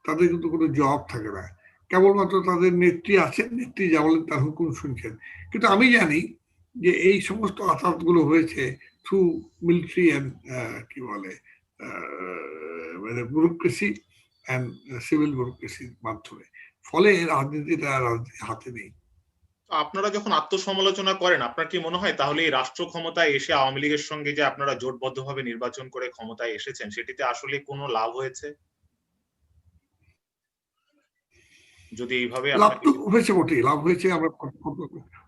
তাদের কিন্তু কোনো জবাব থাকে না। কেবলমাত্র তাদের নেত্রী আছেন, নেত্রী যা বলেন তার হুকুম শুনছেন। কিন্তু আমি জানি যে এই সমস্ত আঘাতগুলো হয়েছে থ্রু মিলিটারি অ্যান্ড কি বলে মানে ব্যুরোক্রেসি অ্যান্ড সিভিল ব্যুরোক্রেসির মাধ্যমে। ফলে রাজনীতিটা রাজনীতির হাতে নেই। আপনারা যখন আত্মসমালোচনা করেন, আপনার কি মনে হয় তাহলে এই রাষ্ট্র ক্ষমতায় এসে আওয়ামী লীগের সঙ্গে যে আপনারা জোটবদ্ধভাবে নির্বাচন করে ক্ষমতায় এসেছেন, সেটিতে আসলে কোনো লাভ হয়েছে? যদি এইভাবে লাভ আপনাকে তো হয়েছে বটেই, লাভ হয়েছে। আমরা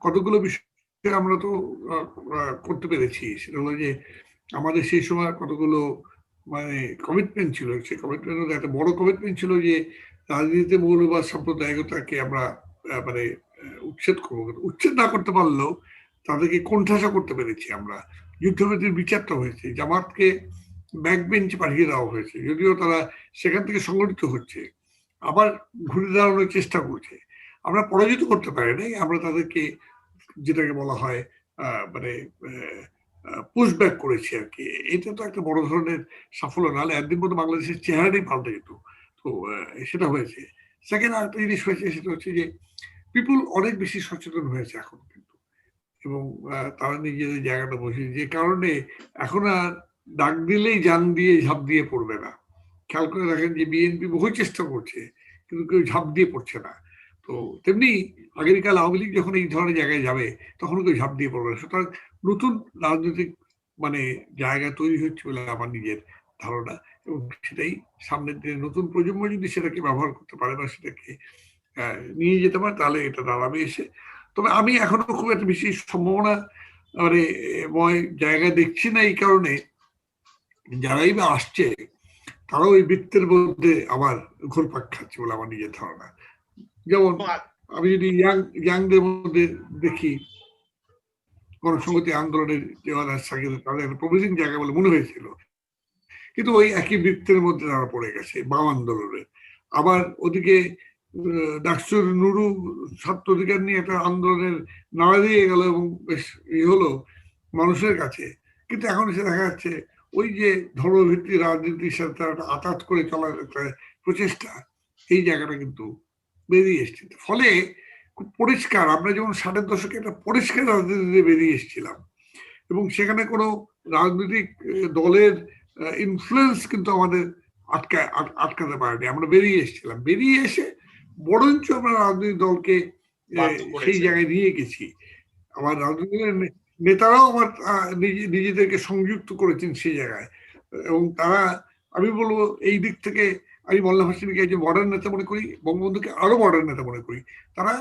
কতগুলো বিষয় আমরা তো করতে পেরেছি। সেটা হলো যে আমাদের সেই সময় কতগুলো মানে কমিটমেন্ট ছিল, সেই কমিটমেন্ট একটা বড় কমিটমেন্ট ছিল যে রাজনীতিতে মৌলবাদ সাম্প্রদায়িকতাকে আমরা মানে উচ্ছেদ করবো। উচ্ছেদ না করতে পারলেও তাদেরকে কোণঠাসা করতে পেরেছি আমরা। যুদ্ধবিধির বিচারটা হয়েছে, জামাতকে ব্যাক বেঞ্চ পাঠিয়ে দেওয়া হয়েছে, যদিও তারা সেখান থেকে সংগঠিত হচ্ছে, আবার ঘুরে দাঁড়ানোর চেষ্টা করছে। আমরা পরাজিত করতে পারি নাই, আমরা তাদেরকে যেটাকে বলা হয় মানে পুশব্যাক করেছি আর কি। এটা তো একটা বড় ধরনের সাফল্য, নাহলে একদিন মতো বাংলাদেশের চেহারাটাই পাল্টে যেত। তো সেটা হয়েছে। সেকেন্ড আরেকটা জিনিস হয়েছে, সেটা হচ্ছে যে পিপুল অনেক বেশি সচেতন হয়েছে এখন কিন্তু, এবং তারা নিজেদের জায়গাটা বসে, যে কারণে এখন আর ডাক দিলেই জান দিয়ে ঝাঁপ দিয়ে পড়বে না। খেয়াল করে দেখেন যে বিএনপি বহু চেষ্টা করছে কিন্তু কেউ ঝাঁপ দিয়ে পড়ছে না। তো তেমনি আগামীকাল আওয়ামী লীগ যখন এই ধরনের জায়গায় যাবে তখন কেউ ঝাঁপ দিয়ে পড়বে না। সুতরাং নতুন রাজনৈতিক মানে জায়গা তৈরি হচ্ছে বলে আমার নিজের ধারণা, এবং সেটাই সামনের দিনে নতুন প্রজন্ম যদি সেটাকে ব্যবহার করতে পারে বা সেটাকে নিয়ে যেতে পারে, তাহলে এটা দাঁড়াবে এসে। তবে আমি এখনো খুব একটা বেশি সম্ভাবনা মানে জায়গা দেখছি না, এই কারণে যারাই বা আসছে তারাও ওই বৃত্তের মধ্যে আবার ঘুরপাক খাচ্ছে বলে আমার নিজের ধারণা। যেমন আমি যদি ইয়াংদের মধ্যে দেখি, গণসংহতি আন্দোলনের তাদের প্রমিজিং জায়গা বলে মনে হয়েছিল, কিন্তু ওই একই বৃত্তের মধ্যে তারা পড়ে গেছে বাম আন্দোলনের। আবার ওদিকে ডাকসুর নুরু ছাত্র অধিকার নিয়ে একটা আন্দোলনের নাড়া দিয়ে গেল এবং বেশ হলো মানুষের কাছে, কিন্তু এখন এসে দেখা যাচ্ছে ওই যে ধর্মভিত্তিক রাজনীতির সাথে একটা আঘাত করে চলার একটা প্রচেষ্টা, এই জায়গাটা কিন্তু বেরিয়ে এসছে। ফলে খুব পরিষ্কার, আমরা যেমন 60-এর দশকে একটা পরিষ্কার রাজনীতিতে বেরিয়ে এসেছিলাম, এবং সেখানে কোনো রাজনৈতিক দলের ইনফ্লুয়েন্স কিন্তু আমাদের আটকাতে পারেনি। আমরা বেরিয়ে এসেছিলাম, বেরিয়ে এসে বরঞ্চ আমরা রাজনৈতিক দলকে সেই জায়গায় নিয়ে গেছি। আমার রাজনৈতিক নেতারাও আমার নিজেদেরকে সংযুক্ত করেছেন সেই জায়গায়, এবং তারা, আমি বলবো এই দিক থেকে আমি মোল্লা হোসেনকে একজন মডার্ন নেতা মনে করি, বঙ্গবন্ধুকে আরো মডার্ন নেতা মনে করি। তারা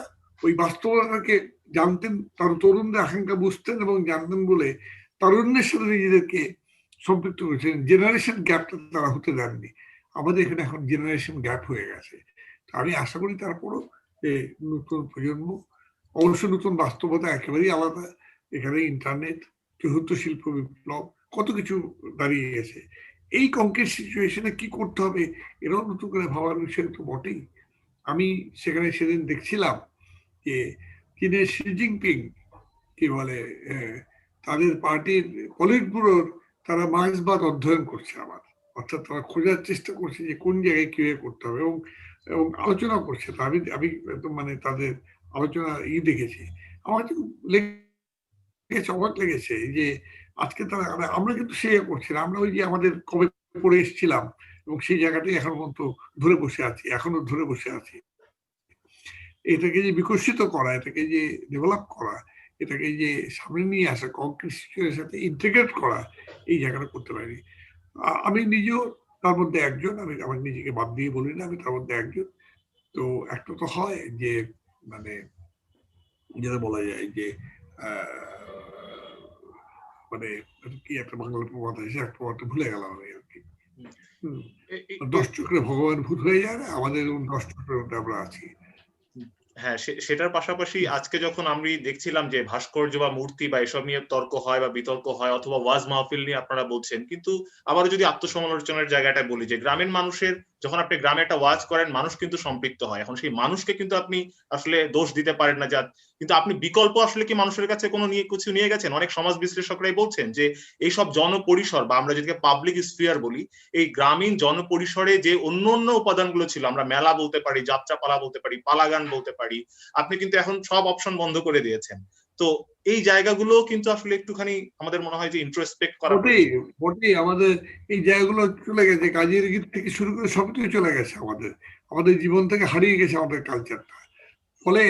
ওই বাস্তবতাকে জানতেন, তার তরুণদের আকাঙ্ক্ষা বুঝতেন এবং জানতেন বলে তারুণ্যের সাথে নিজেদেরকে সম্পৃক্ত করেছেন। জেনারেশন গ্যাপটা তারা হতে দেননি। আমাদের এখানে এখন জেনারেশন গ্যাপ হয়ে গেছে। আমি আশা করি তারপরও যে নতুন প্রজন্ম, অবশ্য নতুন বাস্তবতা একেবারেই আলাদা। এখানে ইন্টারনেট, চতুর্থ শিল্প বিপ্লব, কত কিছু দাঁড়িয়ে গেছে। এই কংক্রিট সিচুয়েশনে কি করতে হবে এটাও নতুন করে ভাবার বিষয় তো বটেই। আমি সেখানে সেদিন দেখছিলাম যে চীনের শি জিনপিং কি বলে তাদের পার্টির পলিট ব্যুরোর তারা মার্ক্সবাদ অধ্যয়ন করছে আবার, অর্থাৎ তারা খোঁজার চেষ্টা করছে যে কোন জায়গায় কিভাবে করতে হবে, এবং এবং আলোচনা করছে। তো আমি আমি একদম মানে তাদের আলোচনা দেখেছি, আমার খুব লেগেছে, অবাক লেগেছে যে আজকে তারা, আমরা কিন্তু সে করছি না, আমরা ওই যে আমাদের কবে পড়ে এসেছিলাম এবং সেই জায়গাটাই এখন পর্যন্ত ধরে বসে আছি, এখনো ধরে বসে আছি। এটাকে যে বিকশিত করা, এটাকে যে ডেভেলপ করা, এটাকে যে সামনে নিয়ে আসা, কংক্রিটের সাথে ইন্টিগ্রেট করা, এই জায়গাটা করতে পারি। আমি নিজেও তার মধ্যে একজন, আমি আমার নিজেকে বাদ দিয়ে বলি না, আমি তার মধ্যে একজন। তো একটা তো হয় যে মানে যেটা বলা যায় যে মানে কি একটা বাংলা প্রবাদ আছে, একটা প্রবাদটা ভুলে গেলাম আমি আর কি। 10 চক্রে ভগবান ভূত হয়ে যায় না, আমাদের 10 চক্রের মধ্যে আমরা আছি। হ্যাঁ, সেটার পাশাপাশি আজকে যখন আমি দেখছিলাম যে ভাস্কর্য বা মূর্তি বা এসব নিয়ে তর্ক হয় বা বিতর্ক হয়, অথবা ওয়াজ মাহফিল নিয়ে আপনারা বলছেন, কিন্তু আবার যদি আত্মসমালোচনার জায়গাটা বলি যে গ্রামীণ মানুষের, যখন আপনি গ্রামে একটা ওয়াজ করেন, মানুষ কিন্তু সম্পৃক্ত হয়। এখন সেই মানুষকে কিন্তু আপনি আসলে দোষ দিতে পারেন না, যা কিন্তু আপনি বিকল্প আসলে কি মানুষের কাছে কোনো কিছু নিয়ে গেছেন? অনেক সমাজ বিশ্লেষকরাই বলছেন যে এইসব জনপরিসর বা আমরা যেটাকে পাবলিক স্ফিয়ার বলি, এই গ্রামীণ জনপরিসরে যে অন্য উপাদানগুলো ছিল, আমরা মেলা বলতে পারি, যাত্রাপালা বলতে পারি, পালাগান বলতে পারি, আপনি কিন্তু এখন সব অপশন বন্ধ করে দিয়েছেন। তো এই জায়গাগুলো কিন্তু আসলে একটুখানি আমাদের মনে হয় যে ইন্ট্রোস্পেক্ট করা বটেই, আমাদের এই জায়গাগুলো চলে গেছে, কাজের গীত থেকে শুরু করে সবকিছু চলে গেছে, আমাদের জীবন থেকে হারিয়ে গেছে আমাদের কালচারটা। ফলে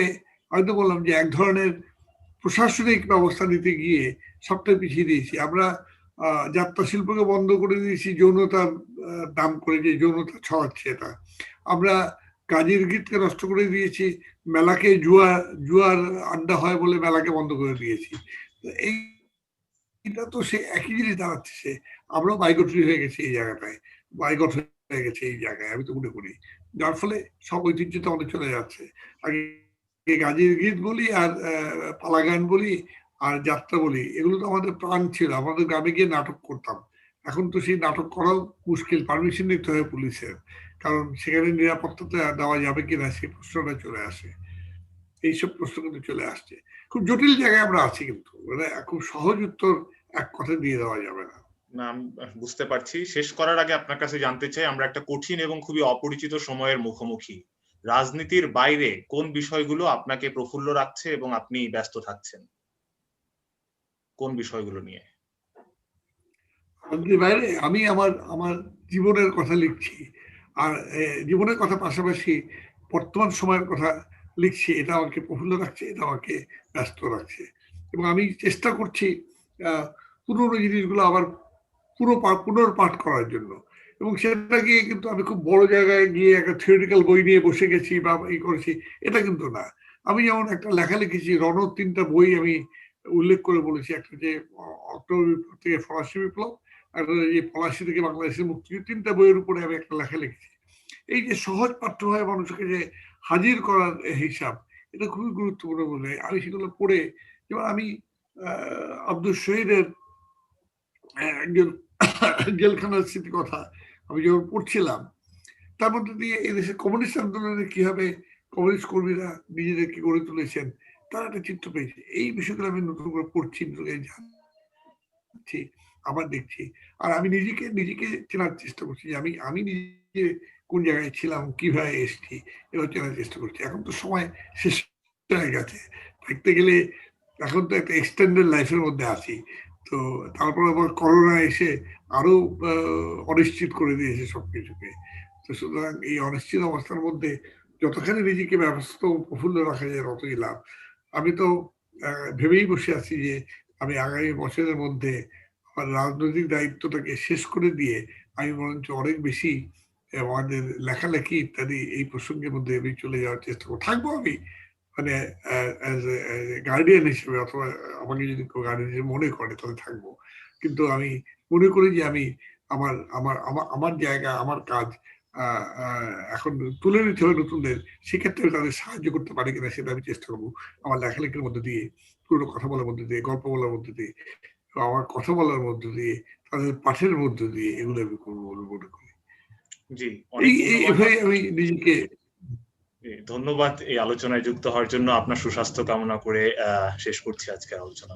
হয়তো বললাম যে এক ধরনের প্রশাসনিক ব্যবস্থা নিতে গিয়ে সবটাই পিছিয়ে দিয়েছি আমরা। যাত্রা শিল্পকে বন্ধ করে দিয়েছি যৌনতার দাম করে, যে যৌনতা ছড়াচ্ছে এটা। আমরা কাজের গীতকে নষ্ট করে দিয়েছি, মেলাকে জুয়ার আড্ডা হয় বলে মেলাকে বন্ধ করে দিয়েছি। এটা তো সে একই জিনিস দাঁড়াচ্ছে, সে আমরাও বাইগটরি হয়ে গেছি এই জায়গাটায়, বাইগট হয়ে গেছে এই জায়গায়, আমি তো মনে করি। যার ফলে সব ঐতিহ্য তো আমাদের চলে যাচ্ছে। আগে গাজীর গীত বলি আর পালাগান বলি আর যাত্রা বলি, এগুলো তো আমাদের প্রাণ ছিল, আমাদের গ্রামে গিয়ে নাটক করতাম। এখন তো সেই নাটক করাও মুশকিল, পারমিশন নিতে হয় পুলিশের, কারণ সেখানে নিরাপত্তাটা দেওয়া যাবে কিনা সেই প্রশ্নটা চলে আসে। এইসব প্রশ্ন কিন্তু চলে আসছে, খুব জটিল জায়গায় আমরা আছি, কিন্তু মানে খুব সহজ উত্তর এক কথা দিয়ে দেওয়া যাবে না। না, বুঝতে পারছি। শেষ করার আগে আপনার কাছে জানতে চাই, আমরা একটা কঠিন এবং খুবই অপরিচিত সময়ের মুখোমুখি। রাজনীতির বাইরে কোন বিষয়গুলো আপনাকে প্রফুল্ল রাখছে এবং আপনি ব্যস্ত থাকছেন? কোন বিষয়গুলো নিয়ে? রাজনীতির বাইরে আমি আমার জীবনের কথা লিখছি, আর জীবনের কথা পাশাপাশি বর্তমান সময়ের কথা লিখছি। এটা আমাকে প্রফুল্ল রাখছে, এটা আমাকে ব্যস্ত রাখছে, এবং আমি চেষ্টা করছি পুরোনো জিনিসগুলো আবার পুনর্পাঠ করার জন্য। এবং সেটা গিয়ে কিন্তু আমি খুব বড় জায়গায় গিয়ে একটা থিওরিটিক্যাল বই নিয়ে বসে গেছি বা করেছি, এটা কিন্তু না। আমি যেমন একটা লেখা লিখেছি, রণর 3টা বই আমি উল্লেখ করে বলেছি। একটা যে অক্টোবর বিপ্লব থেকে ফরাসি বিপ্লব, একটা যে পলাশি থেকে বাংলাদেশের মুক্তি, 3টা বইয়ের উপরে আমি একটা লেখা লিখেছি। এই যে সহজ পাঠ্য হয় মানুষকে যে হাজির করার হিসাব, এটা খুবই গুরুত্বপূর্ণ বলে আমি সেগুলো পড়ে, যেমন আমি আব্দুল শহীদের একজন জেলখানার স্মৃতি কথা আমি যখন পড়ছিলাম, তার মধ্যে দিয়ে এদেশের কমিউনিস্ট আন্দোলনে কিভাবে কমিউনিস্ট কর্মীরা নিজেদেরকে গড়ে তুলেছেন, তারা একটা চিত্র পেয়েছে। এই বিষয়গুলো আমি নতুন করে পড়ছি, জানছি, আবার দেখছি। আর আমি নিজেকে চেনার চেষ্টা করছি যে আমি নিজে কোন জায়গায় ছিলাম, কিভাবে এসেছি, এবার চেনার চেষ্টা করছি। এখন তো সময় শেষ হয়ে গেছে, দেখতে গেলে এখন তো একটা এক্সটেন্ডেড লাইফের মধ্যে আছি। তো তারপর আবার করোনা এসে আরো অনিশ্চিত করে দিয়েছে সবকিছুকে। তো সুতরাং এই অনিশ্চিত অবস্থার মধ্যে যতখানি নিজেকে ব্যস্ত প্রফুল্ল রাখা যায় ততই লাভ। আমি তো ভেবেই বসে আছি যে আমি আগামী বছরের মধ্যে আমার রাজনৈতিক দায়িত্বটাকে শেষ করে দিয়ে আমি বরঞ্চ অনেক বেশি আমাদের লেখালেখি ইত্যাদি এই প্রসঙ্গের মধ্যে আমি চলে যাওয়ার চেষ্টা করবো। থাকবো আমি মানে গার্ডিয়ান হিসেবে, অথবা আমাকে যদি কেউ গার্ডিয়ান হিসেবে মনে করে তাহলে থাকবো, কিন্তু আমি মনে করি যে আমি আমার আমার আমার জায়গা, আমার কাজ এখন তুলে নিতে হবে নতুনদের, সেক্ষেত্রে তাদের সাহায্য করতে পারি কিনা সেটা আমি চেষ্টা করবো আমার লেখালেখির মধ্যে দিয়ে, পুরোনো কথা বলার মধ্যে দিয়ে, গল্প বলার মধ্যে দিয়ে, আমার কথা বলার মধ্যে দিয়ে, তাদের পাঠের মধ্যে দিয়ে, এগুলো আমি করবো বলে মনে করি। জি, এইভাবে আমি নিজেকে ধন্যবাদ এই আলোচনায় যুক্ত হওয়ার জন্য। আপনার সুস্বাস্থ্য কামনা করে শেষ করছি আজকের আলোচনা।